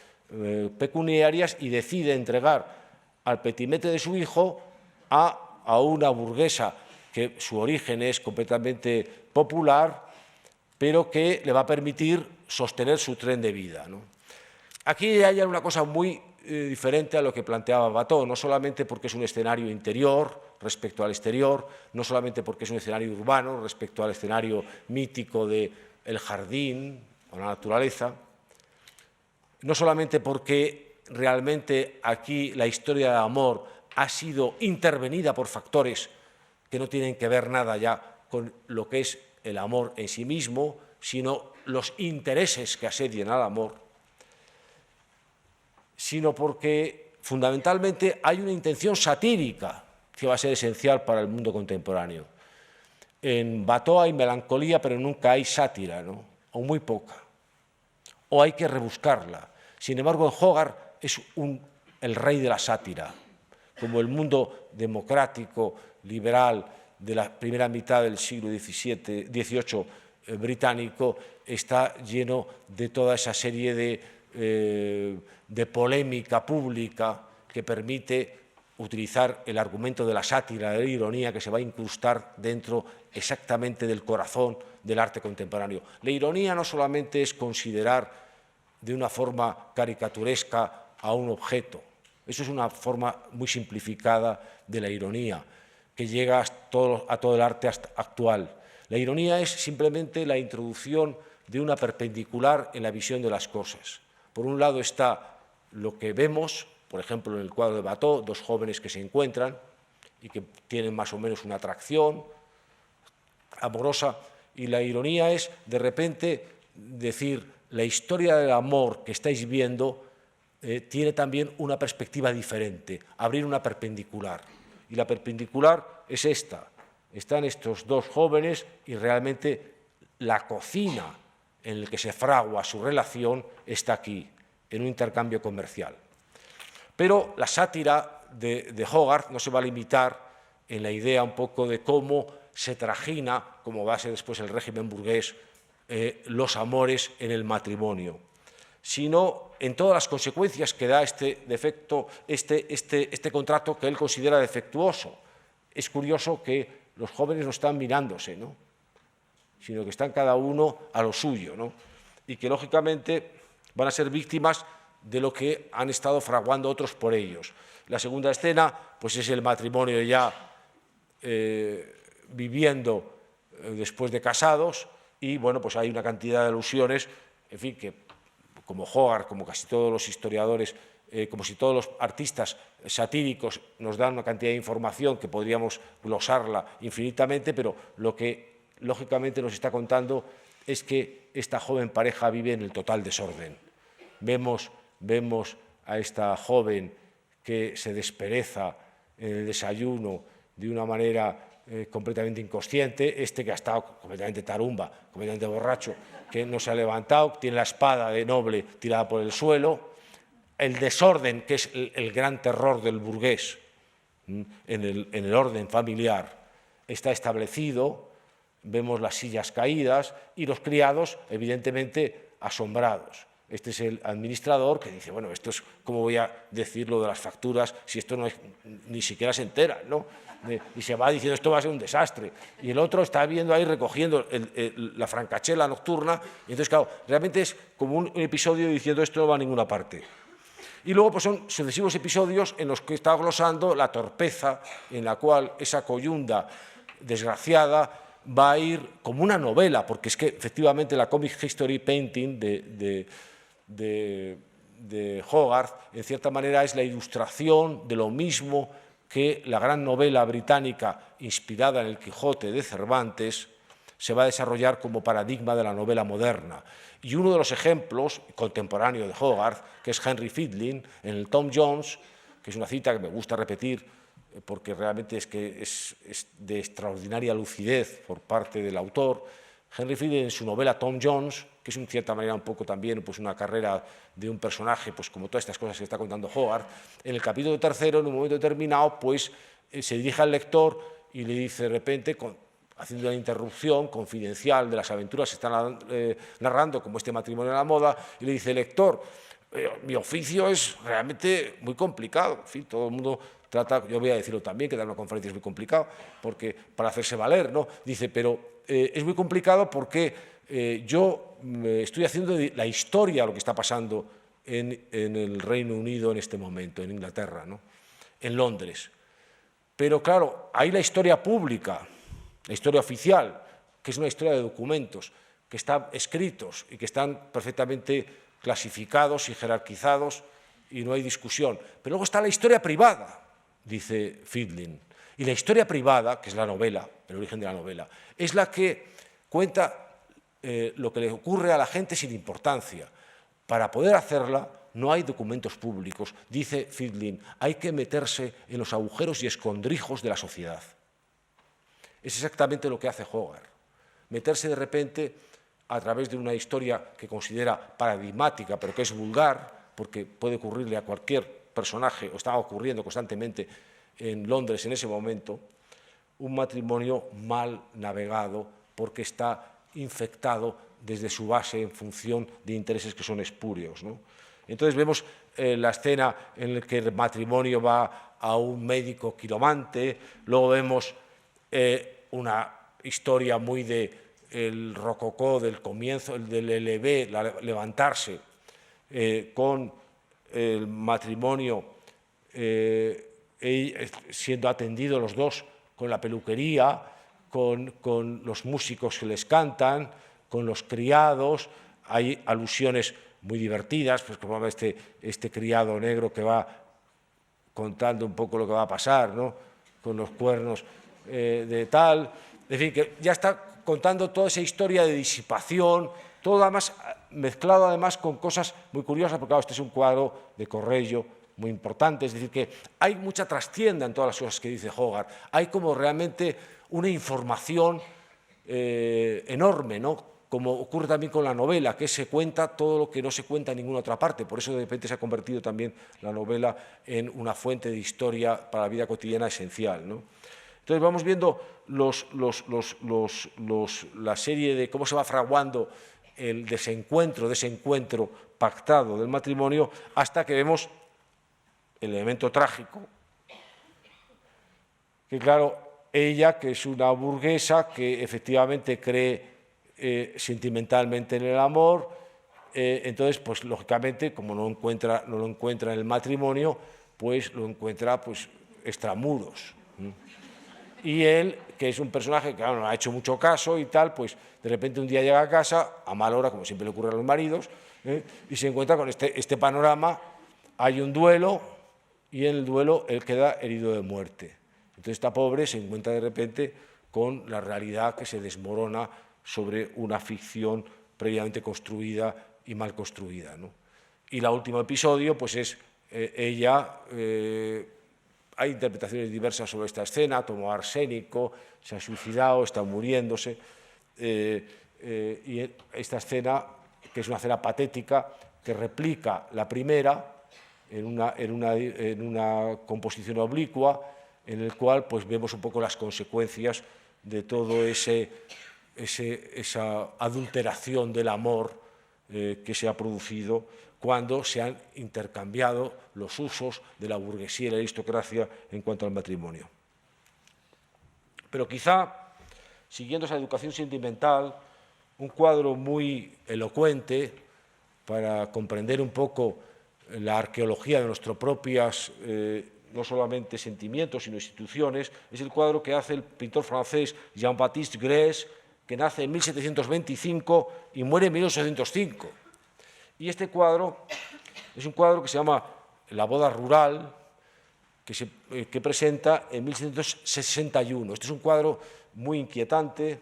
pecuniarias y decide entregar al petimete de su hijo a una burguesa que su origen es completamente popular, pero que le va a permitir sostener su tren de vida, ¿no? Aquí hay una cosa muy diferente a lo que planteaba Watteau, no solamente porque es un escenario interior respecto al exterior, no solamente porque es un escenario urbano respecto al escenario mítico del jardín o la naturaleza, no solamente porque realmente aquí la historia de amor ha sido intervenida por factores que no tienen que ver nada ya con lo que es el amor en sí mismo, sino los intereses que asedian al amor, sino porque fundamentalmente hay una intención satírica que va a ser esencial para el mundo contemporáneo. En Watteau hay melancolía, pero nunca hay sátira, ¿no?, o muy poca, o hay que rebuscarla. Sin embargo, en Hogarth es el rey de la sátira, como el mundo democrático, liberal de la primera mitad del siglo XVIII británico está lleno de toda esa serie de polémica pública que permite utilizar el argumento de la sátira, de la ironía, que se va a incrustar dentro exactamente del corazón del arte contemporáneo. La ironía no solamente es considerar de una forma caricaturesca a un objeto, eso es una forma muy simplificada de la ironía, que llega a todo el arte actual. La ironía es simplemente la introducción de una perpendicular en la visión de las cosas. Por un lado está lo que vemos, por ejemplo, en el cuadro de Watteau, dos jóvenes que se encuentran, y que tienen más o menos una atracción amorosa, y la ironía es de repente decir la historia del amor que estáis viendo tiene también una perspectiva diferente, abrir una perpendicular, y la perpendicular es esta. Están estos dos jóvenes y realmente la cocina en la que se fragua su relación está aquí, en un intercambio comercial. Pero la sátira de Hogarth no se va a limitar en la idea un poco de cómo se trajina, como va a ser después el régimen burgués, los amores en el matrimonio, sino en todas las consecuencias que da este defecto, este contrato que él considera defectuoso. Es curioso que los jóvenes no están mirándose, ¿no?, sino que están cada uno a lo suyo, ¿no?, y que lógicamente van a ser víctimas de lo que han estado fraguando otros por ellos. La segunda escena pues es el matrimonio ya viviendo después de casados, y bueno, pues hay una cantidad de alusiones, en fin, que como Hogarth, como casi todos los historiadores, como si todos los artistas satíricos nos dan una cantidad de información que podríamos glosarla infinitamente, pero lo que lógicamente nos está contando es que esta joven pareja vive en el total desorden. Vemos a esta joven que se despereza en el desayuno de una manera completamente inconsciente, que ha estado completamente tarumba, completamente borracho, que no se ha levantado, tiene la espada de noble tirada por el suelo, el desorden, que es el gran terror del burgués en el orden familiar, está establecido, vemos las sillas caídas y los criados, evidentemente, asombrados. Este es el administrador que dice, bueno, esto es, ¿cómo voy a decir lo de las facturas si esto no es, ni siquiera se entera, ¿no? Y se va diciendo, esto va a ser un desastre. Y el otro está viendo ahí, recogiendo la francachela nocturna, y entonces, claro, realmente es como un episodio diciendo, esto no va a ninguna parte. Y luego pues son sucesivos episodios en los que está glosando la torpeza en la cual esa coyunda desgraciada va a ir como una novela, porque es que efectivamente la Comic History Painting de Hogarth, en cierta manera, es la ilustración de lo mismo que la gran novela británica inspirada en el Quijote de Cervantes se va a desarrollar como paradigma de la novela moderna. Y uno de los ejemplos contemporáneo de Hogarth, que es Henry Fielding, en el Tom Jones, que es una cita que me gusta repetir porque realmente es de extraordinaria lucidez por parte del autor. Henry Fielding, en su novela Tom Jones, que es en cierta manera un poco también pues, una carrera de un personaje, pues como todas estas cosas que está contando Hogarth, en el capítulo tercero, en un momento determinado, pues se dirige al lector y le dice de repente, haciendo una interrupción confidencial de las aventuras que están narrando, como este matrimonio de la moda, y le dice, lector, mi oficio es realmente muy complicado. En fin, todo el mundo trata, yo voy a decirlo también, que dar una conferencia es muy complicado, porque para hacerse valer, ¿no? Dice, pero es muy complicado porque yo estoy haciendo la historia de lo que está pasando en el Reino Unido en este momento, en Inglaterra, ¿no?, en Londres. Pero claro, hay la historia pública, la historia oficial, que es una historia de documentos, que están escritos y que están perfectamente clasificados y jerarquizados y no hay discusión. Pero luego está la historia privada, dice Fielding. Y la historia privada, que es la novela, el origen de la novela, es la que cuenta lo que le ocurre a la gente sin importancia. Para poder hacerla no hay documentos públicos, dice Fielding, hay que meterse en los agujeros y escondrijos de la sociedad. Es exactamente lo que hace Hogarth, meterse de repente a través de una historia que considera paradigmática, pero que es vulgar, porque puede ocurrirle a cualquier personaje, o está ocurriendo constantemente en Londres en ese momento, un matrimonio mal navegado porque está infectado desde su base en función de intereses que son espurios, ¿no? Entonces vemos la escena en la que el matrimonio va a un médico quiromante, luego vemos una historia muy del rococó, del comienzo, del LB, levantarse, con el matrimonio siendo atendidos los dos con la peluquería, con los músicos que les cantan, con los criados. Hay alusiones muy divertidas, pues como este criado negro que va contando un poco lo que va a pasar, ¿no? con los cuernos de tal, en fin, que ya está contando toda esa historia de disipación, todo además mezclado además con cosas muy curiosas, porque claro, este es un cuadro de Correggio muy importante, es decir, que hay mucha trastienda en todas las cosas que dice Hogarth, hay como realmente una información enorme, ¿no? Como ocurre también con la novela, que se cuenta todo lo que no se cuenta en ninguna otra parte, por eso de repente se ha convertido también la novela en una fuente de historia para la vida cotidiana esencial, ¿no? Entonces vamos viendo la serie de cómo se va fraguando el desencuentro pactado del matrimonio, hasta que vemos el elemento trágico, que claro, ella, que es una burguesa, que efectivamente cree sentimentalmente en el amor, entonces, pues lógicamente, como no lo encuentra en el matrimonio, pues lo encuentra pues extramuros. Y él, que es un personaje que claro, no ha hecho mucho caso y tal, pues de repente un día llega a casa, a mal hora, como siempre le ocurre a los maridos, y se encuentra con este panorama, hay un duelo, y en el duelo él queda herido de muerte. Entonces esta pobre se encuentra de repente con la realidad que se desmorona sobre una ficción previamente construida y mal construida, ¿no? Y el último episodio pues es ella, hay interpretaciones diversas sobre esta escena, tomó arsénico, se ha suicidado, está muriéndose, y esta escena, que es una escena patética, que replica la primera en una composición oblicua, en el cual pues vemos un poco las consecuencias de todo esa adulteración del amor que se ha producido cuando se han intercambiado los usos de la burguesía y la aristocracia en cuanto al matrimonio. Pero quizá, siguiendo esa educación sentimental, un cuadro muy elocuente para comprender un poco la arqueología de nuestros propios, no solamente sentimientos, sino instituciones, es el cuadro que hace el pintor francés Jean-Baptiste Grès, que nace en 1725 y muere en 1805. Y este cuadro es un cuadro que se llama La boda rural, que presenta en 1761. Este es un cuadro muy inquietante,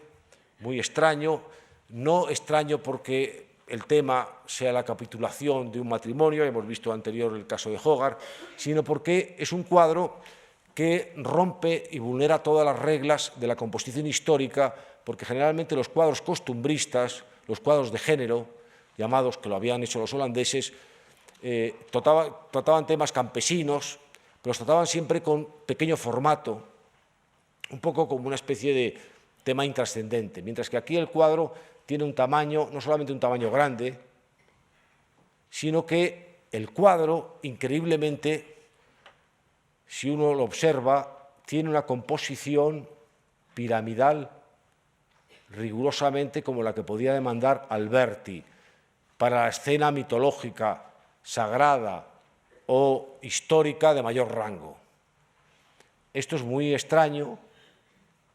muy extraño, no extraño porque el tema sea la capitulación de un matrimonio, hemos visto anterior el caso de Hogarth, sino porque es un cuadro que rompe y vulnera todas las reglas de la composición histórica, porque generalmente los cuadros costumbristas, los cuadros de género, llamados, que lo habían hecho los holandeses, trataban temas campesinos, pero los trataban siempre con pequeño formato, un poco como una especie de tema intrascendente, mientras que aquí el cuadro tiene un tamaño, no solamente un tamaño grande, sino que el cuadro, increíblemente, si uno lo observa, tiene una composición piramidal rigurosamente como la que podía demandar Alberti para la escena mitológica, sagrada o histórica de mayor rango. Esto es muy extraño,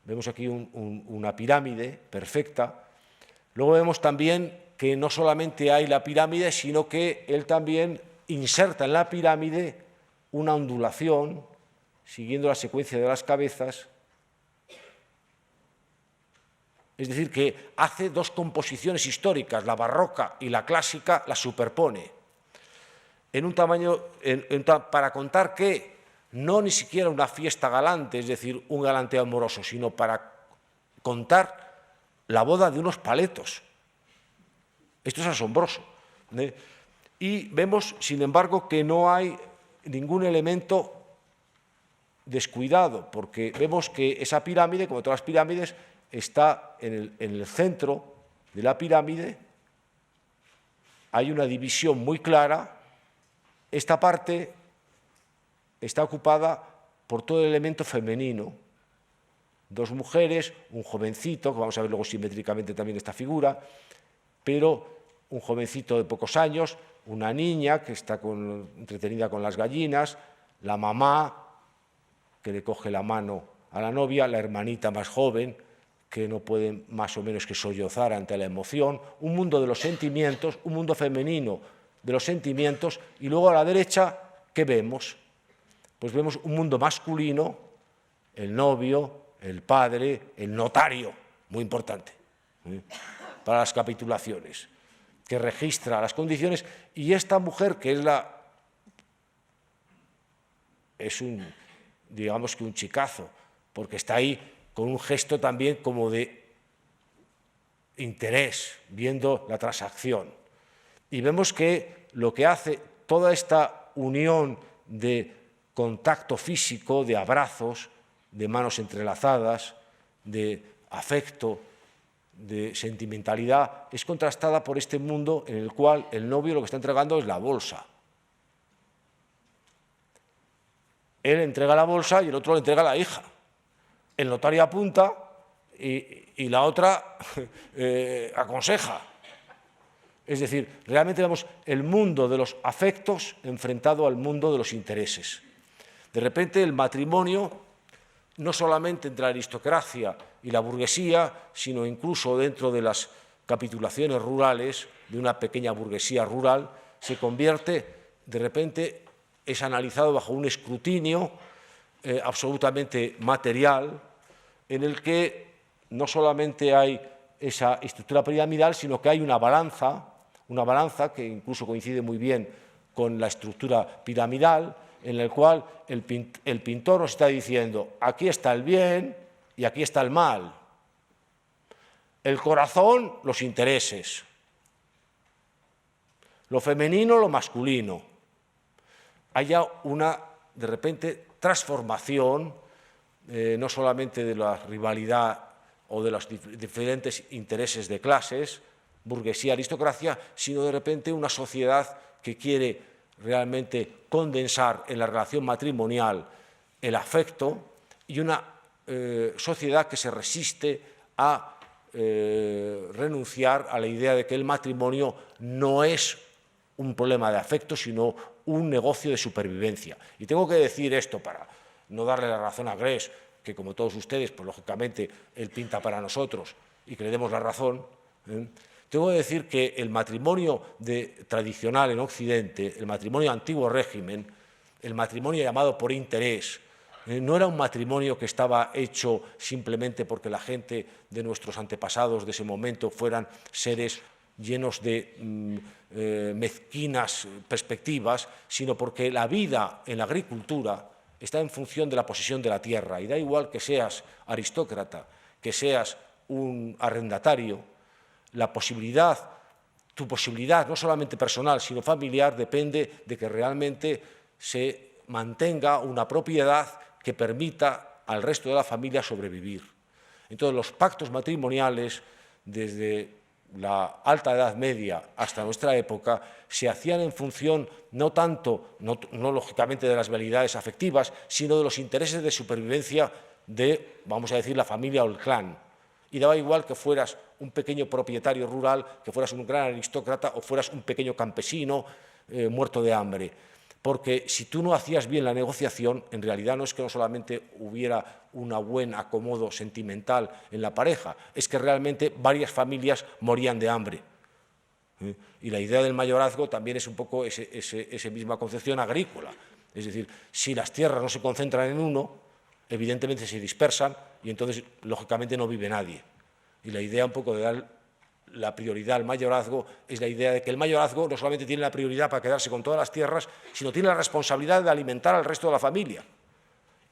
vemos aquí una pirámide perfecta. Luego vemos también que no solamente hay la pirámide, sino que él también inserta en la pirámide una ondulación, siguiendo la secuencia de las cabezas. Es decir, que hace dos composiciones históricas, la barroca y la clásica, las superpone. En un tamaño, para contar que no ni siquiera una fiesta galante, es decir, un galanteo amoroso, sino para contar la boda de unos paletos. Esto es asombroso. Y vemos, sin embargo, que no hay ningún elemento descuidado, porque vemos que esa pirámide, como todas las pirámides, está en el centro de la pirámide, hay una división muy clara, esta parte está ocupada por todo el elemento femenino, dos mujeres, un jovencito, que vamos a ver luego simétricamente también esta figura, pero un jovencito de pocos años, una niña que está entretenida con las gallinas, la mamá que le coge la mano a la novia, la hermanita más joven que no puede más o menos que sollozar ante la emoción, un mundo de los sentimientos, un mundo femenino de los sentimientos, y luego a la derecha, ¿qué vemos? Pues vemos un mundo masculino el novio, el padre, el notario, muy importante, para las capitulaciones, que registra las condiciones, y esta mujer, que es digamos que un chicazo, porque está ahí con un gesto también como de interés, viendo la transacción. Y vemos que lo que hace toda esta unión de contacto físico, de abrazos, de manos entrelazadas, de afecto, de sentimentalidad, es contrastada por este mundo en el cual el novio lo que está entregando es la bolsa. Él entrega la bolsa y el otro le entrega la hija. El notario apunta y la otra aconseja. Es decir, realmente vemos el mundo de los afectos enfrentado al mundo de los intereses. De repente el matrimonio, no solamente entre la aristocracia y la burguesía, sino incluso dentro de las capitulaciones rurales, de una pequeña burguesía rural, se convierte, de repente, es analizado bajo un escrutinio absolutamente material, en el que no solamente hay esa estructura piramidal, sino que hay una balanza que incluso coincide muy bien con la estructura piramidal, en la cual el pintor nos está diciendo, aquí está el bien y aquí está el mal. El corazón, los intereses. Lo femenino, lo masculino. Haya una, de repente, transformación, no solamente de la rivalidad o de los diferentes intereses de clases, burguesía, aristocracia, sino de repente una sociedad que quiere realmente condensar en la relación matrimonial el afecto, y una sociedad que se resiste a renunciar a la idea de que el matrimonio no es un problema de afecto, sino un negocio de supervivencia. Y tengo que decir esto para no darle la razón a Grés, que como todos ustedes, pues lógicamente él pinta para nosotros y que le demos la razón. Tengo que decir que el matrimonio tradicional en Occidente, el matrimonio antiguo régimen, el matrimonio llamado por interés, no era un matrimonio que estaba hecho simplemente porque la gente de nuestros antepasados de ese momento fueran seres llenos de mezquinas perspectivas, sino porque la vida en la agricultura está en función de la posesión de la tierra, y da igual que seas aristócrata, que seas un arrendatario, tu posibilidad, no solamente personal, sino familiar, depende de que realmente se mantenga una propiedad que permita al resto de la familia sobrevivir. Entonces, los pactos matrimoniales, desde la alta Edad Media hasta nuestra época, se hacían en función no tanto, no lógicamente de las validades afectivas, sino de los intereses de supervivencia de, vamos a decir, la familia o el clan. Y daba igual que fueras un pequeño propietario rural, que fueras un gran aristócrata o fueras un pequeño campesino muerto de hambre. Porque si tú no hacías bien la negociación, en realidad no es que no solamente hubiera un buen acomodo sentimental en la pareja, es que realmente varias familias morían de hambre. Y la idea del mayorazgo también es un poco esa misma concepción agrícola. Es decir, si las tierras no se concentran en uno, evidentemente se dispersan y entonces, lógicamente, no vive nadie. Y la idea un poco de dar la prioridad al mayorazgo es la idea de que el mayorazgo no solamente tiene la prioridad para quedarse con todas las tierras, sino tiene la responsabilidad de alimentar al resto de la familia.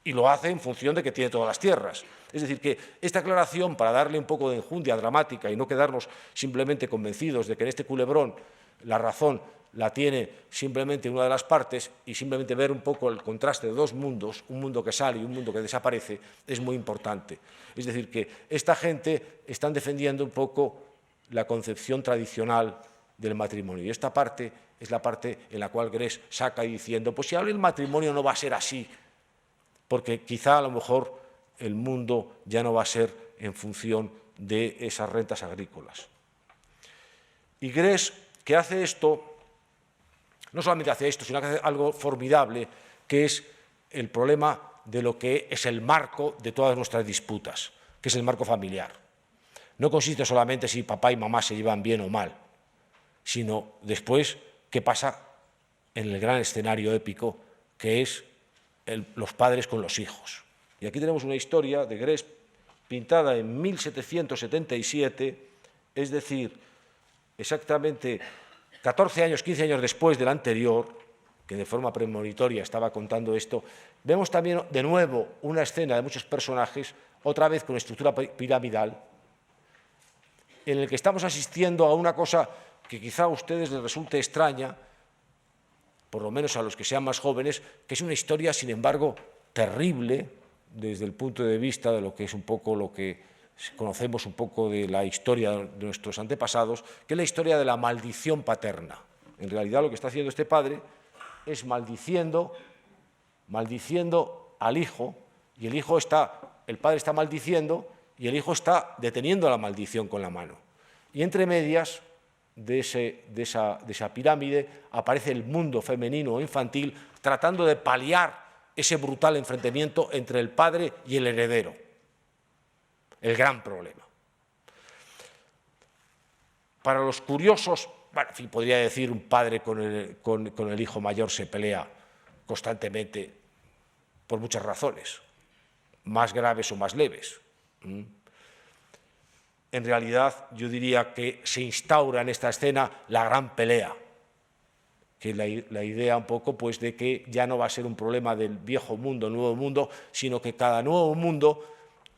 Y lo hace en función de que tiene todas las tierras. Es decir, que esta aclaración, para darle un poco de enjundia dramática y no quedarnos simplemente convencidos de que en este culebrón la razón la tiene simplemente una de las partes y simplemente ver un poco el contraste de dos mundos, un mundo que sale y un mundo que desaparece, es muy importante. Es decir, que esta gente están defendiendo un poco la concepción tradicional del matrimonio. Y esta parte es la parte en la cual Grés saca diciendo, pues si ahora el matrimonio no va a ser así, porque quizá a lo mejor el mundo ya no va a ser en función de esas rentas agrícolas. Y Grés, que hace esto, no solamente hace esto, sino que hace algo formidable, que es el problema de lo que es el marco de todas nuestras disputas, que es el marco familiar. No consiste solamente si papá y mamá se llevan bien o mal, sino después qué pasa en el gran escenario épico, que es los padres con los hijos. Y aquí tenemos una historia de Grés pintada en 1777, es decir, exactamente 14 años, 15 años después del anterior, que de forma premonitoria estaba contando esto. Vemos también de nuevo una escena de muchos personajes, otra vez con estructura piramidal, en el que estamos asistiendo a una cosa que quizá a ustedes les resulte extraña, por lo menos a los que sean más jóvenes, que es una historia, sin embargo, terrible desde el punto de vista de lo que es un poco lo que conocemos un poco de la historia de nuestros antepasados, que es la historia de la maldición paterna. En realidad lo que está haciendo este padre es maldiciendo al hijo, y el padre está maldiciendo y el hijo está deteniendo la maldición con la mano. Y entre medias de esa pirámide aparece el mundo femenino o infantil tratando de paliar ese brutal enfrentamiento entre el padre y el heredero. El gran problema. Para los curiosos, bueno, en fin, podría decir un padre con el hijo mayor se pelea constantemente por muchas razones, más graves o más leves. En realidad, yo diría que se instaura en esta escena la gran pelea, que es la idea un poco pues, de que ya no va a ser un problema del viejo mundo, nuevo mundo, sino que cada nuevo mundo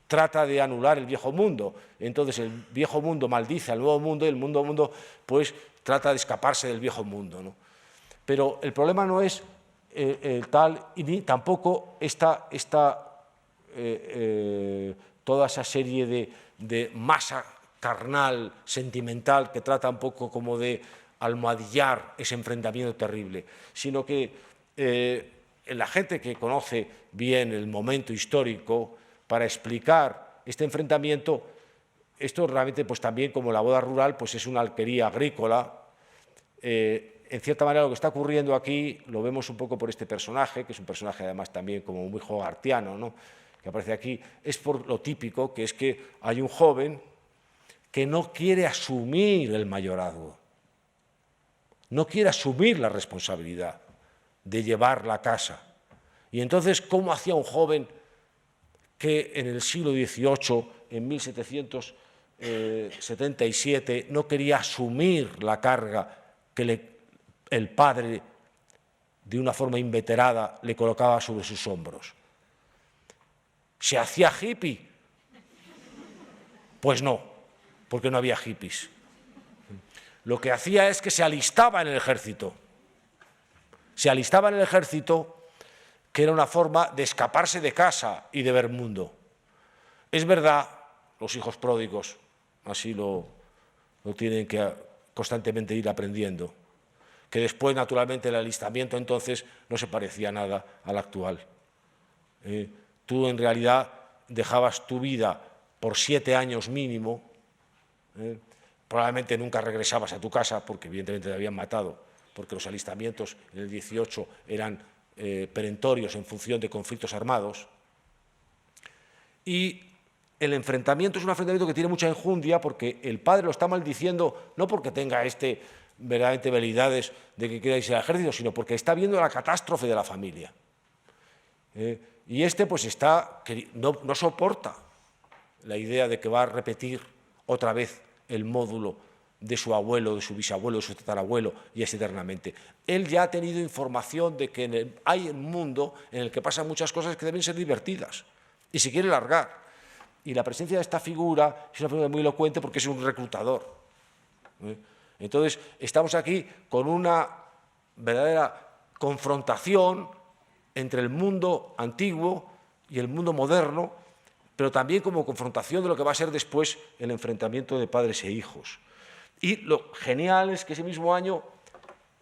trata de anular el viejo mundo. Entonces el viejo mundo maldice al nuevo mundo y el nuevo mundo pues, trata de escaparse del viejo mundo, ¿no? Pero el problema no es tal, y ni tampoco toda esa serie de masa carnal, sentimental, que trata un poco como de almohadillar ese enfrentamiento terrible, sino que la gente que conoce bien el momento histórico, para explicar este enfrentamiento, esto realmente pues también como la boda rural pues es una alquería agrícola. En cierta manera lo que está ocurriendo aquí lo vemos un poco por este personaje, que es un personaje además también como muy hogartiano, ¿no?, que aparece aquí, es por lo típico, que es que hay un joven que no quiere asumir el mayorazgo, no quiere asumir la responsabilidad de llevar la casa. Y entonces, ¿cómo hacía un joven que en el siglo XVIII, en 1777, no quería asumir la carga que el padre, de una forma inveterada, le colocaba sobre sus hombros? ¿Se hacía hippie? Pues no, porque no había hippies. Lo que hacía es que se alistaba en el ejército. Se alistaba en el ejército, que era una forma de escaparse de casa y de ver mundo. Es verdad, los hijos pródigos así lo tienen que constantemente ir aprendiendo, que después, naturalmente, el alistamiento entonces no se parecía nada al actual. Tú, en realidad, dejabas tu vida por 7 años mínimo, probablemente nunca regresabas a tu casa, porque evidentemente te habían matado, porque los alistamientos en el 18 eran perentorios en función de conflictos armados. Y el enfrentamiento es un enfrentamiento que tiene mucha enjundia, porque el padre lo está maldiciendo, no porque tenga verdaderamente velidades de que quiera irse al ejército, sino porque está viendo la catástrofe de la familia. Y pues no soporta la idea de que va a repetir otra vez el módulo de su abuelo, de su bisabuelo, de su tatarabuelo, y es eternamente. Él ya ha tenido información de que hay un mundo en el que pasan muchas cosas que deben ser divertidas, y se quiere largar. Y la presencia de esta figura es una figura muy elocuente porque es un reclutador. Entonces, estamos aquí con una verdadera confrontación entre el mundo antiguo y el mundo moderno, pero también como confrontación de lo que va a ser después el enfrentamiento de padres e hijos. Y lo genial es que ese mismo año,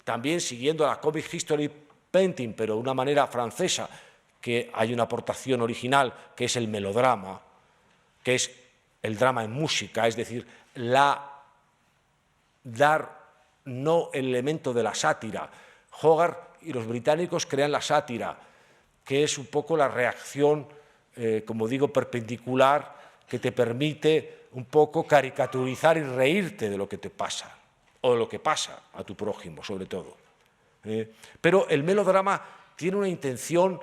también siguiendo la Comic History Painting, pero de una manera francesa, que hay una aportación original, que es el melodrama, que es el drama en música, es decir, dar no el elemento de la sátira. Hogarth y los británicos crean la sátira, que es un poco la reacción, como digo, perpendicular, que te permite un poco caricaturizar y reírte de lo que te pasa, o de lo que pasa a tu prójimo, sobre todo. Pero el melodrama tiene una intención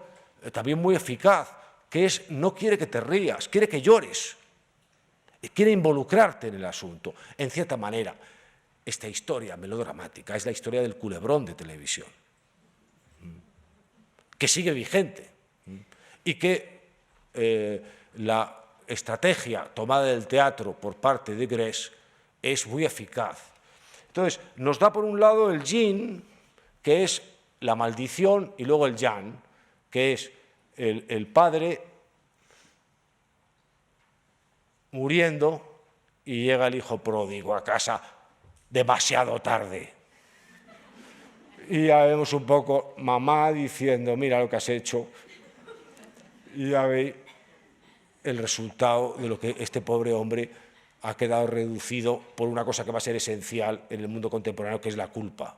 también muy eficaz, que no quiere que te rías, quiere que llores, quiere involucrarte en el asunto. En cierta manera, esta historia melodramática es la historia del culebrón de televisión, que sigue vigente y que la estrategia tomada del teatro por parte de Grés es muy eficaz. Entonces, nos da por un lado el yin, que es la maldición, y luego el yang, que es el padre muriendo y llega el hijo pródigo a casa demasiado tarde. Y ya vemos un poco mamá diciendo, mira lo que has hecho, y ya veis el resultado de lo que este pobre hombre ha quedado reducido por una cosa que va a ser esencial en el mundo contemporáneo, que es la culpa.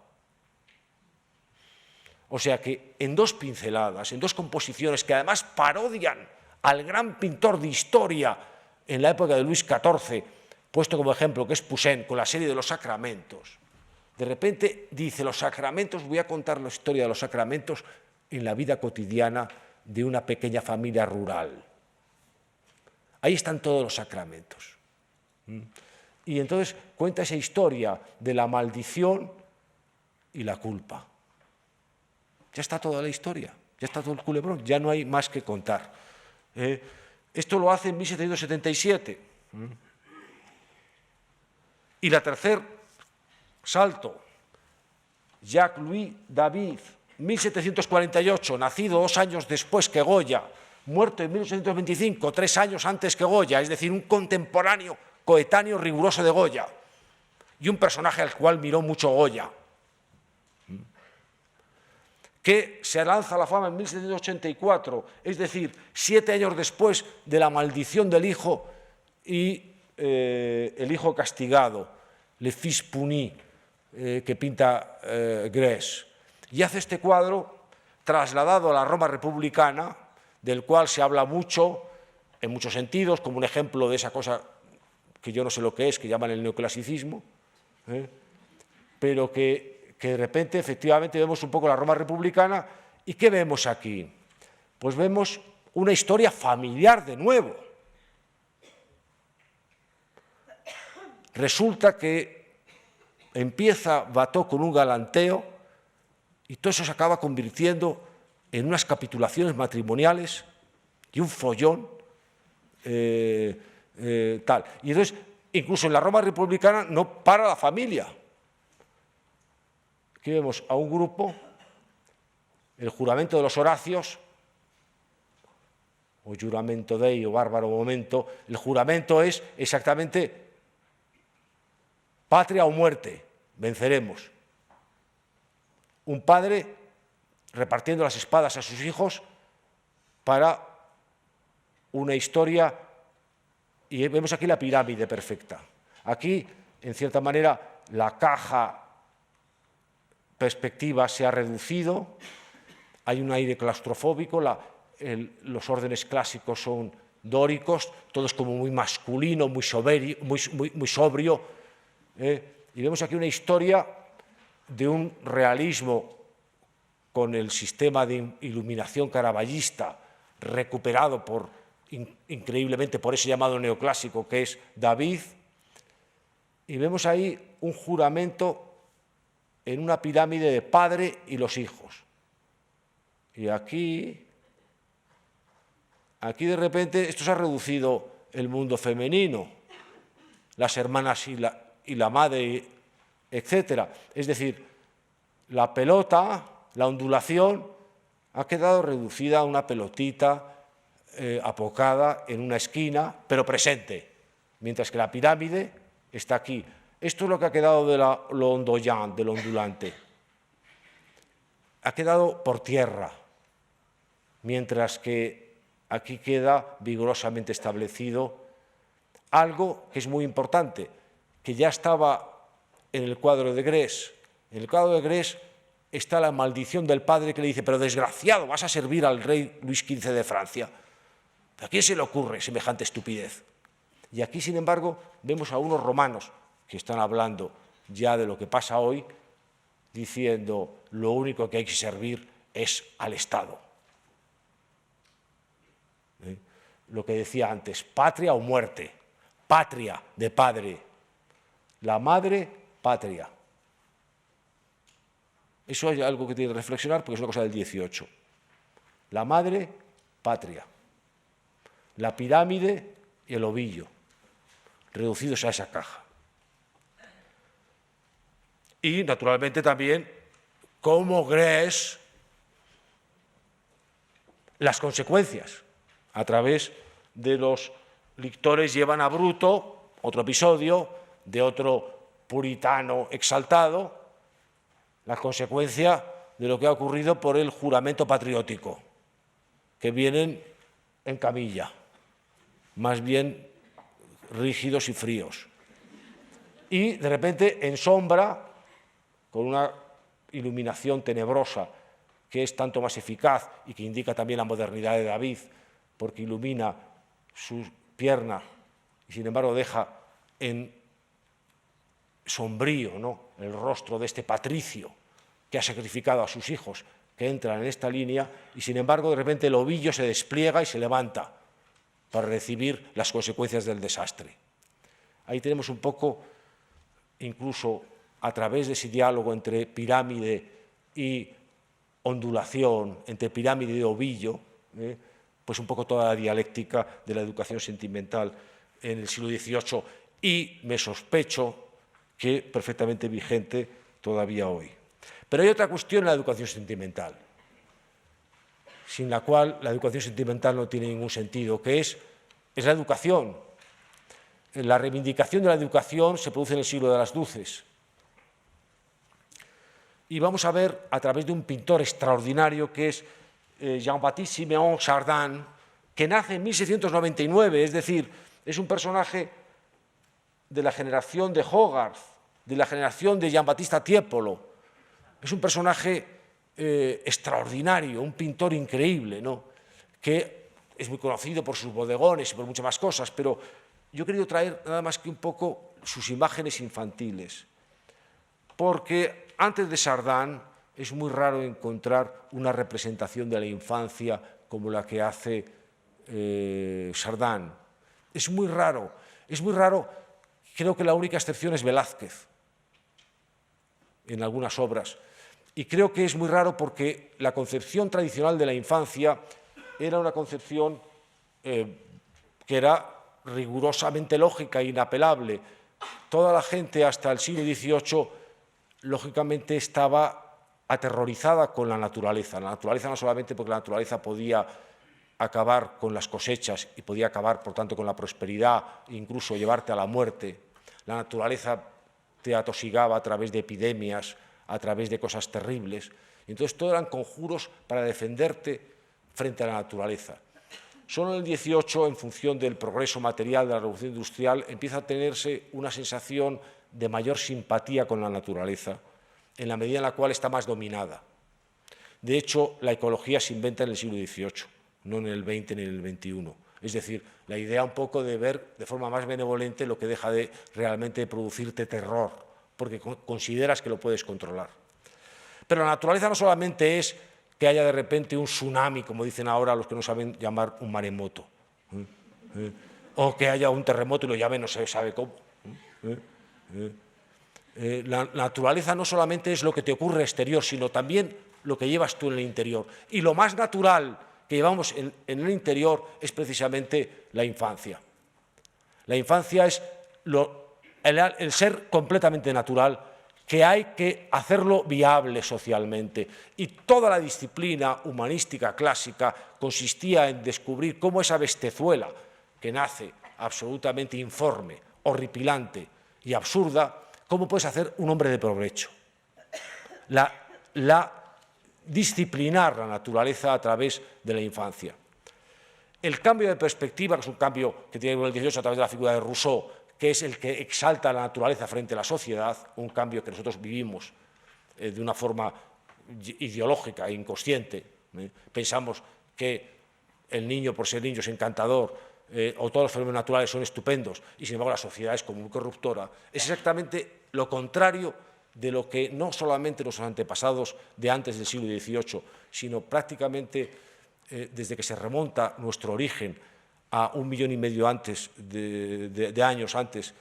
O sea que en dos pinceladas, en dos composiciones que además parodian al gran pintor de historia en la época de Luis XIV, puesto como ejemplo, que es Poussin, con la serie de los sacramentos, de repente dice, los sacramentos, voy a contar la historia de los sacramentos en la vida cotidiana de una pequeña familia rural. Ahí están todos los sacramentos. Y entonces cuenta esa historia de la maldición y la culpa. Ya está toda la historia, ya está todo el culebrón, ya no hay más que contar. Esto lo hace en 1777. Y la tercer salto, Jacques-Louis David, 1748, nacido 2 años después que Goya, muerto en 1825, 3 años antes que Goya, es decir, un contemporáneo, coetáneo riguroso de Goya, y un personaje al cual miró mucho Goya, que se lanza a la fama en 1784, es decir, 7 años después de la maldición del hijo y el hijo castigado, Le Fils Puni, que pinta Grés, y hace este cuadro trasladado a la Roma republicana, del cual se habla mucho, en muchos sentidos, como un ejemplo de esa cosa que yo no sé lo que es, que llaman el neoclasicismo, pero que de repente efectivamente vemos un poco la Roma republicana. ¿Y qué vemos aquí? Pues vemos una historia familiar de nuevo. Resulta que empieza Watteau con un galanteo y todo eso se acaba convirtiendo en unas capitulaciones matrimoniales y un follón tal. Y entonces, incluso en la Roma republicana no para la familia. Aquí vemos a un grupo, el juramento de los Horacios, o juramento dei, o bárbaro momento. El juramento es exactamente patria o muerte, venceremos. Un padre repartiendo las espadas a sus hijos para una historia, y vemos aquí la pirámide perfecta. Aquí, en cierta manera, la caja perspectiva se ha reducido, hay un aire claustrofóbico, los órdenes clásicos son dóricos, todo es como muy masculino, muy sobrio, y vemos aquí una historia de un realismo con el sistema de iluminación caravallista recuperado increíblemente por ese llamado neoclásico que es David, y vemos ahí un juramento en una pirámide de padre y los hijos. Y aquí de repente esto se ha reducido el mundo femenino, las hermanas y la madre, etcétera. Es decir, la pelota, la ondulación, ha quedado reducida a una pelotita apocada en una esquina, pero presente, mientras que la pirámide está aquí. Esto es lo que ha quedado de lo ondoyant, de lo ondulante. Ha quedado por tierra, mientras que aquí queda vigorosamente establecido algo que es muy importante, que ya estaba en el cuadro de Grés. En el cuadro de Grés está la maldición del padre que le dice, pero desgraciado, vas a servir al rey Luis XV de Francia. ¿A quién se le ocurre semejante estupidez? Y aquí, sin embargo, vemos a unos romanos que están hablando ya de lo que pasa hoy, diciendo lo único que hay que servir es al Estado. lo que decía antes, patria o muerte, patria de padre, la madre, patria. Eso es algo que tiene que reflexionar porque es una cosa del 18. La madre, patria. La pirámide y el ovillo, reducidos a esa caja. Y, naturalmente, también cómo crees las consecuencias. A través de los lictores llevan a Bruto, otro episodio de otro puritano exaltado, la consecuencia de lo que ha ocurrido por el juramento patriótico, que vienen en camilla, más bien rígidos y fríos. Y, de repente, en sombra, con una iluminación tenebrosa que es tanto más eficaz y que indica también la modernidad de David, porque ilumina su pierna y, sin embargo, deja en sombrío, ¿no?, el rostro de este patricio que ha sacrificado a sus hijos, que entran en esta línea, y, sin embargo, de repente el ovillo se despliega y se levanta para recibir las consecuencias del desastre. Ahí tenemos un poco, incluso a través de ese diálogo entre pirámide y ondulación, entre pirámide y ovillo, pues un poco toda la dialéctica de la educación sentimental en el siglo XVIII y, me sospecho, que perfectamente vigente todavía hoy. Pero hay otra cuestión en la educación sentimental, sin la cual la educación sentimental no tiene ningún sentido, que es la educación. La reivindicación de la educación se produce en el siglo de las luces. Y vamos a ver, a través de un pintor extraordinario que es Jean-Baptiste Siméon Chardin, que nace en 1699, es decir, es un personaje de la generación de Hogarth, de la generación de Giambattista Tiepolo. Es un personaje extraordinario, un pintor increíble, ¿no?, que es muy conocido por sus bodegones y por muchas más cosas, pero yo he querido traer nada más que un poco sus imágenes infantiles, porque antes de Chardin es muy raro encontrar una representación de la infancia como la que hace Chardin. Es muy raro, creo que la única excepción es Velázquez, en algunas obras. Y creo que es muy raro porque la concepción tradicional de la infancia era una concepción que era rigurosamente lógica e inapelable. Toda la gente hasta el siglo XVIII, lógicamente, estaba aterrorizada con la naturaleza. La naturaleza no solamente porque la naturaleza podía acabar con las cosechas y podía acabar, por tanto, con la prosperidad e incluso llevarte a la muerte. La naturaleza te atosigaba a través de epidemias, a través de cosas terribles. Entonces, todo eran conjuros para defenderte frente a la naturaleza. Solo en el XVIII, en función del progreso material de la revolución industrial, empieza a tenerse una sensación de mayor simpatía con la naturaleza, en la medida en la cual está más dominada. De hecho, la ecología se inventa en el siglo XVIII, no en el XX ni en el XXI. Es decir, la idea un poco de ver de forma más benevolente lo que deja de realmente producirte terror, porque consideras que lo puedes controlar. Pero la naturaleza no solamente es que haya de repente un tsunami, como dicen ahora los que no saben llamar un maremoto, o que haya un terremoto y lo llamen no se sabe cómo. La naturaleza no solamente es lo que te ocurre exterior, sino también lo que llevas tú en el interior. Y lo más natural que llevamos en el interior es precisamente la infancia. La infancia es el ser completamente natural, que hay que hacerlo viable socialmente. Y toda la disciplina humanística clásica consistía en descubrir cómo esa bestezuela, que nace absolutamente informe, horripilante y absurda, cómo puedes hacer un hombre de provecho. Disciplinar la naturaleza a través de la infancia. El cambio de perspectiva, que es un cambio que tiene que ver el 18 a través de la figura de Rousseau, que es el que exalta la naturaleza frente a la sociedad, un cambio que nosotros vivimos de una forma ideológica e inconsciente. Pensamos que el niño, por ser niño, es encantador, o todos los fenómenos naturales son estupendos, y sin embargo la sociedad es como muy corruptora. Es exactamente lo contrario de lo que no solamente los antepasados de antes del siglo XVIII, sino prácticamente desde que se remonta nuestro origen a 1,5 millones de años antes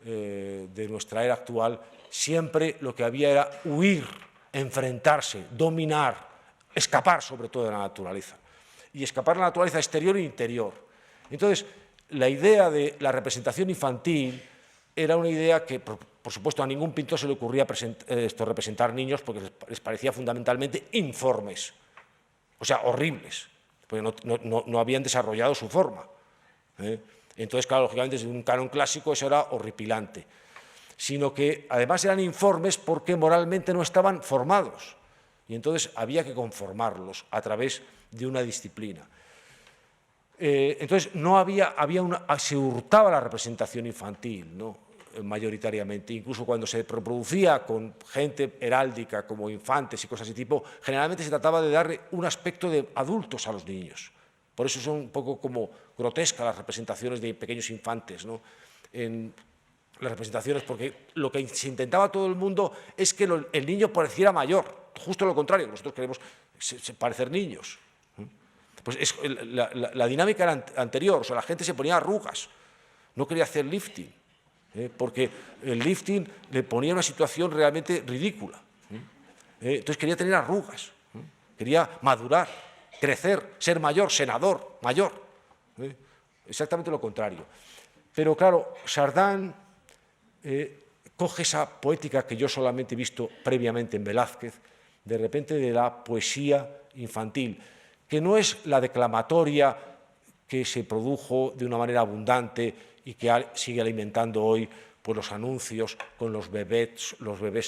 de nuestra era actual, siempre lo que había era huir, enfrentarse, dominar, escapar sobre todo de la naturaleza. Y escapar de la naturaleza exterior e interior. Entonces, la idea de la representación infantil era una idea que, por supuesto, a ningún pintor se le ocurría representar niños porque les parecía fundamentalmente informes, o sea, horribles, porque no habían desarrollado su forma. Entonces, claro, lógicamente, desde un canon clásico eso era horripilante, sino que además eran informes porque moralmente no estaban formados, y entonces había que conformarlos a través de una disciplina. Entonces, se hurtaba la representación infantil, ¿no? Mayoritariamente, incluso cuando se reproducía con gente heráldica como infantes y cosas de ese tipo, generalmente se trataba de darle un aspecto de adultos a los niños. Por eso son un poco como grotescas las representaciones de pequeños infantes, ¿no? En las representaciones, porque lo que se intentaba todo el mundo es que el niño pareciera mayor, justo lo contrario, nosotros queremos parecer niños. Pues la dinámica era anterior, o sea, la gente se ponía arrugas, no quería hacer lifting, porque el lifting le ponía en una situación realmente ridícula. Entonces quería tener arrugas, quería madurar, crecer, ser mayor, senador, mayor. Exactamente lo contrario. Pero claro, Chardin coge esa poética que yo solamente he visto previamente en Velázquez, de repente de la poesía infantil, que no es la declamatoria que se produjo de una manera abundante y que sigue alimentando hoy pues, los anuncios con los bebés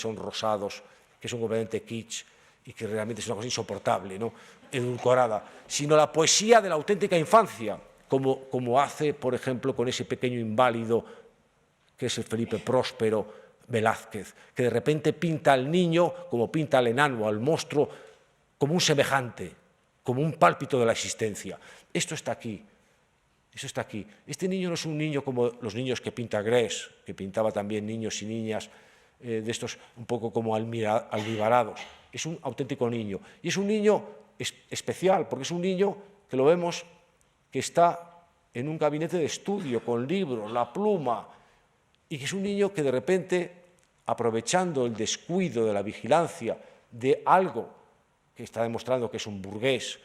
son rosados, que son completamente kitsch y que realmente es una cosa insoportable, ¿no? Edulcorada, sino la poesía de la auténtica infancia, como hace, por ejemplo, con ese pequeño inválido que es el Felipe Próspero Velázquez, que de repente pinta al niño como pinta al enano, al monstruo, como un semejante, como un pálpito de la existencia. Esto está aquí, eso está aquí. Este niño no es un niño como los niños que pinta Grés, que pintaba también niños y niñas de estos un poco como albibarados. Es un auténtico niño. Y es un niño especial, porque es un niño que lo vemos que está en un gabinete de estudio, con libros, la pluma, y que es un niño que de repente, aprovechando el descuido de la vigilancia de algo que está demostrando que es un burgués,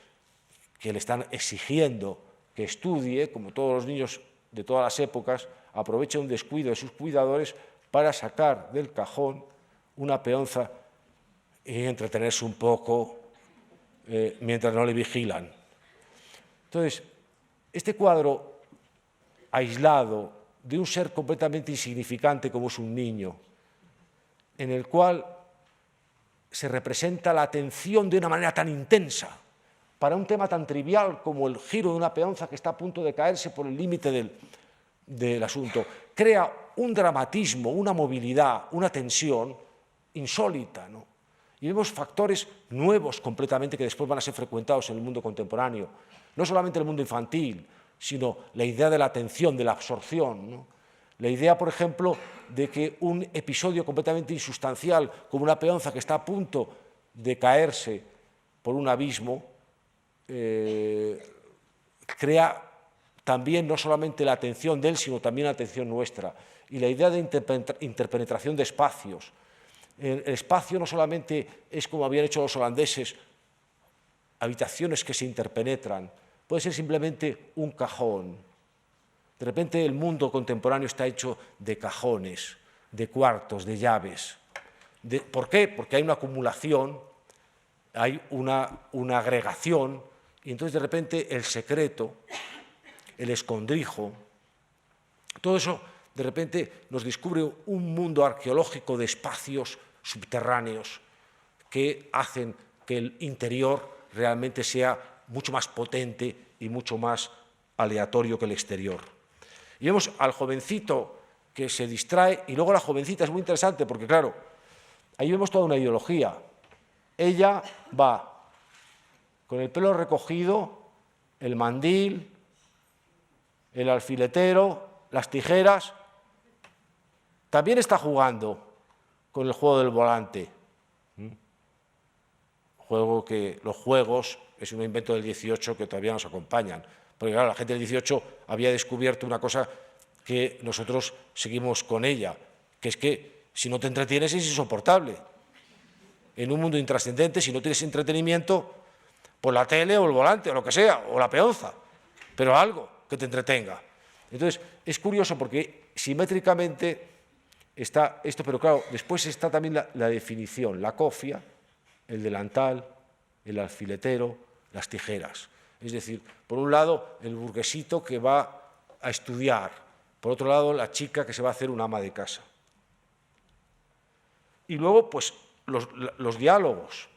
que le están exigiendo que estudie, como todos los niños de todas las épocas, aprovecha un descuido de sus cuidadores para sacar del cajón una peonza y entretenerse un poco mientras no le vigilan. Entonces, este cuadro aislado de un ser completamente insignificante como es un niño, en el cual se representa la atención de una manera tan intensa para un tema tan trivial como el giro de una peonza que está a punto de caerse por el límite del asunto, crea un dramatismo, una movilidad, una tensión insólita, ¿no? Y vemos factores nuevos completamente que después van a ser frecuentados en el mundo contemporáneo, no solamente el mundo infantil, sino la idea de la atención, de la absorción, ¿no? La idea, por ejemplo, de que un episodio completamente insustancial, como una peonza que está a punto de caerse por un abismo, crea también no solamente la atención de él, sino también la atención nuestra. Y la idea de interpenetración de espacios. El espacio no solamente es, como habían hecho los holandeses, habitaciones que se interpenetran, puede ser simplemente un cajón. De repente el mundo contemporáneo está hecho de cajones, de cuartos, de llaves. ¿Por qué? Porque hay una acumulación, hay una agregación, y entonces de repente el secreto, el escondrijo, todo eso de repente nos descubre un mundo arqueológico de espacios subterráneos que hacen que el interior realmente sea mucho más potente y mucho más aleatorio que el exterior. Y vemos al jovencito que se distrae, y luego la jovencita es muy interesante porque, claro, ahí vemos toda una ideología. Ella va con el pelo recogido, el mandil, el alfiletero, las tijeras. También está jugando con el juego del volante. Los juegos es un invento del 18 que todavía nos acompañan. Porque claro, la gente del 18 había descubierto una cosa que nosotros seguimos con ella, que es que si no te entretienes es insoportable. En un mundo intrascendente, si no tienes entretenimiento, por la tele o el volante o lo que sea, o la peonza, pero algo que te entretenga. Entonces, es curioso porque simétricamente está esto, pero claro, después está también la definición, la cofia, el delantal, el alfiletero, las tijeras. Es decir, por un lado, el burguesito que va a estudiar, por otro lado, la chica que se va a hacer un ama de casa. Y luego, pues, los diálogos.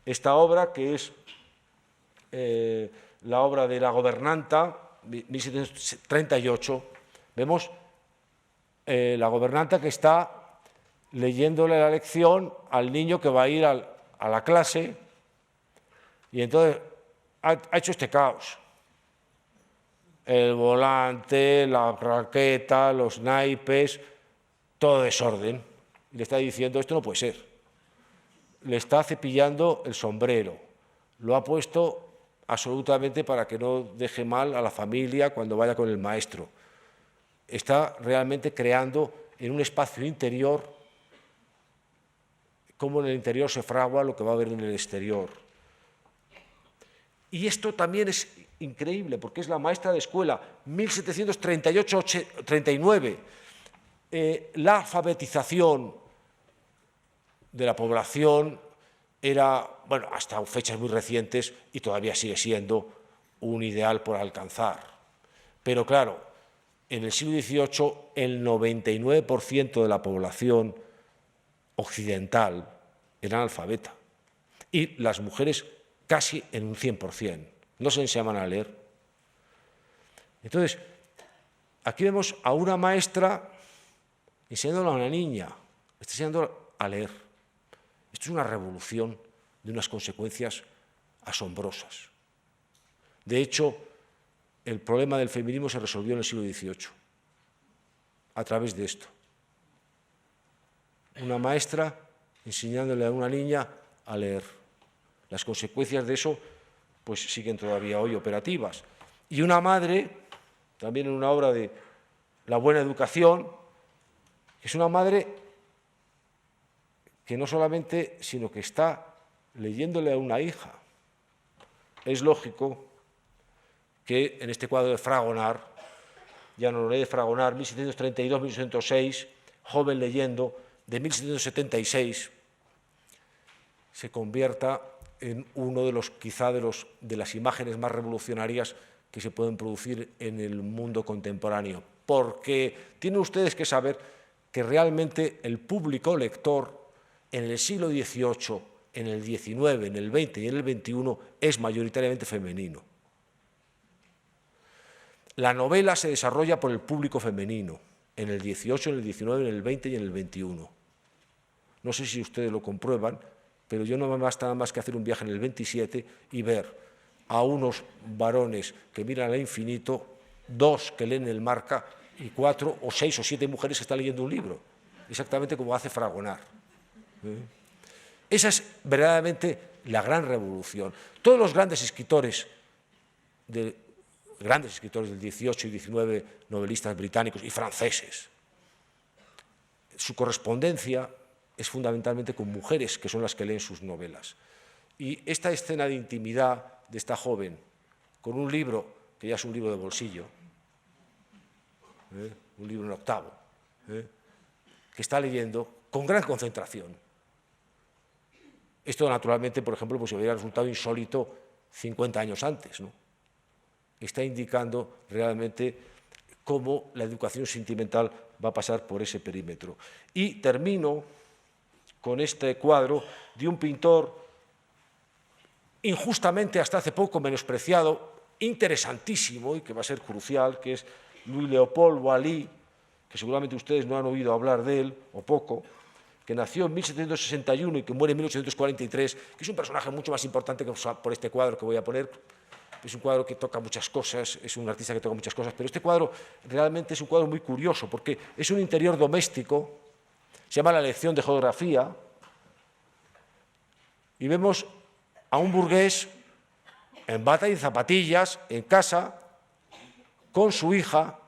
Esta obra, que es la obra de La Gobernanta, 1738, vemos la gobernanta que está leyéndole la lección al niño que va a ir a la clase, y entonces ha hecho este caos. El volante, la raqueta, los naipes, todo desorden. Y le está diciendo, esto no puede ser. Le está cepillando el sombrero. Lo ha puesto absolutamente para que no deje mal a la familia cuando vaya con el maestro. Está realmente creando en un espacio interior, como en el interior se fragua lo que va a haber en el exterior. Y esto también es increíble, porque es la maestra de escuela, 1738-39. La alfabetización de la población era, bueno, hasta fechas muy recientes, y todavía sigue siendo un ideal por alcanzar. Pero claro, en el siglo XVIII el 99% de la población occidental era analfabeta, y las mujeres casi en un 100%, no se enseñaban a leer. Entonces, aquí vemos a una maestra enseñándole a una niña, está enseñando a leer. Esto es una revolución de unas consecuencias asombrosas. De hecho, el problema del feminismo se resolvió en el siglo XVIII, a través de esto. Una maestra enseñándole a una niña a leer. Las consecuencias de eso pues siguen todavía hoy operativas. Y una madre, también en una obra de La buena educación, que es una madre que no solamente, sino que está leyéndole a una hija. Es lógico que en este cuadro de Fragonard, ya no lo lee de Fragonard, 1732-1806, joven leyendo, de 1776, se convierta en uno de los, quizá de las imágenes más revolucionarias que se pueden producir en el mundo contemporáneo. Porque tienen ustedes que saber que realmente el público lector en el siglo XVIII, en el XIX, en el XX y en el XXI es mayoritariamente femenino. La novela se desarrolla por el público femenino, en el XVIII, en el XIX, en el XX y en el XXI. No sé si ustedes lo comprueban, pero yo no me basta nada más que hacer un viaje en el 27 y ver a unos varones que miran al infinito, 2 que leen el Marca y 4 o 6 o 7 mujeres que están leyendo un libro, exactamente como hace Fragonard. Esa es verdaderamente la gran revolución. Todos los grandes escritores del XVIII y XIX, novelistas británicos y franceses, su correspondencia es fundamentalmente con mujeres, que son las que leen sus novelas. Y esta escena de intimidad de esta joven, con un libro, que ya es un libro de bolsillo, un libro en octavo, que está leyendo con gran concentración. Esto, naturalmente, por ejemplo, pues hubiera resultado insólito 50 años antes, ¿no? Está indicando realmente cómo la educación sentimental va a pasar por ese perímetro. Y termino con este cuadro de un pintor injustamente hasta hace poco menospreciado, interesantísimo y que va a ser crucial, que es Louis-Léopold Boilly, que seguramente ustedes no han oído hablar de él, o poco, que nació en 1761 y que muere en 1843, que es un personaje mucho más importante que por este cuadro que voy a poner. Es un cuadro que toca muchas cosas, es un artista que toca muchas cosas, pero este cuadro realmente es un cuadro muy curioso, porque es un interior doméstico, se llama La lección de geografía, y vemos a un burgués en bata y en zapatillas, en casa, con su hija,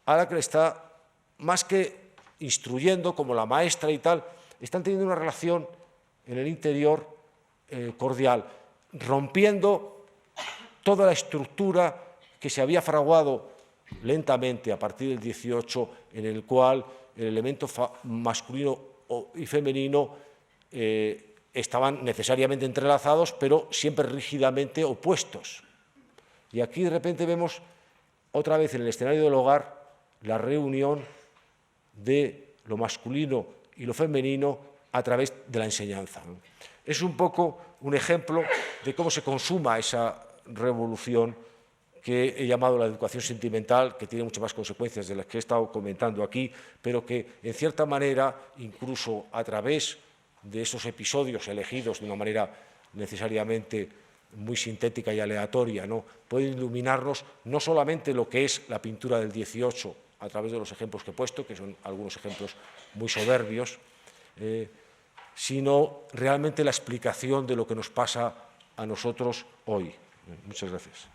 a la que le está, más que instruyendo como la maestra y tal, están teniendo una relación en el interior cordial, rompiendo toda la estructura que se había fraguado lentamente a partir del 18, en el cual el elemento masculino y femenino estaban necesariamente entrelazados, pero siempre rígidamente opuestos. Y aquí de repente vemos otra vez en el escenario del hogar la reunión de lo masculino y lo femenino a través de la enseñanza. Es un poco un ejemplo de cómo se consuma esa revolución que he llamado la educación sentimental, que tiene muchas más consecuencias de las que he estado comentando aquí, pero que, en cierta manera, incluso a través de esos episodios elegidos de una manera necesariamente muy sintética y aleatoria, ¿no?, puede iluminarnos no solamente lo que es la pintura del 18 a través de los ejemplos que he puesto, que son algunos ejemplos muy soberbios, sino realmente la explicación de lo que nos pasa a nosotros hoy. Muchas gracias.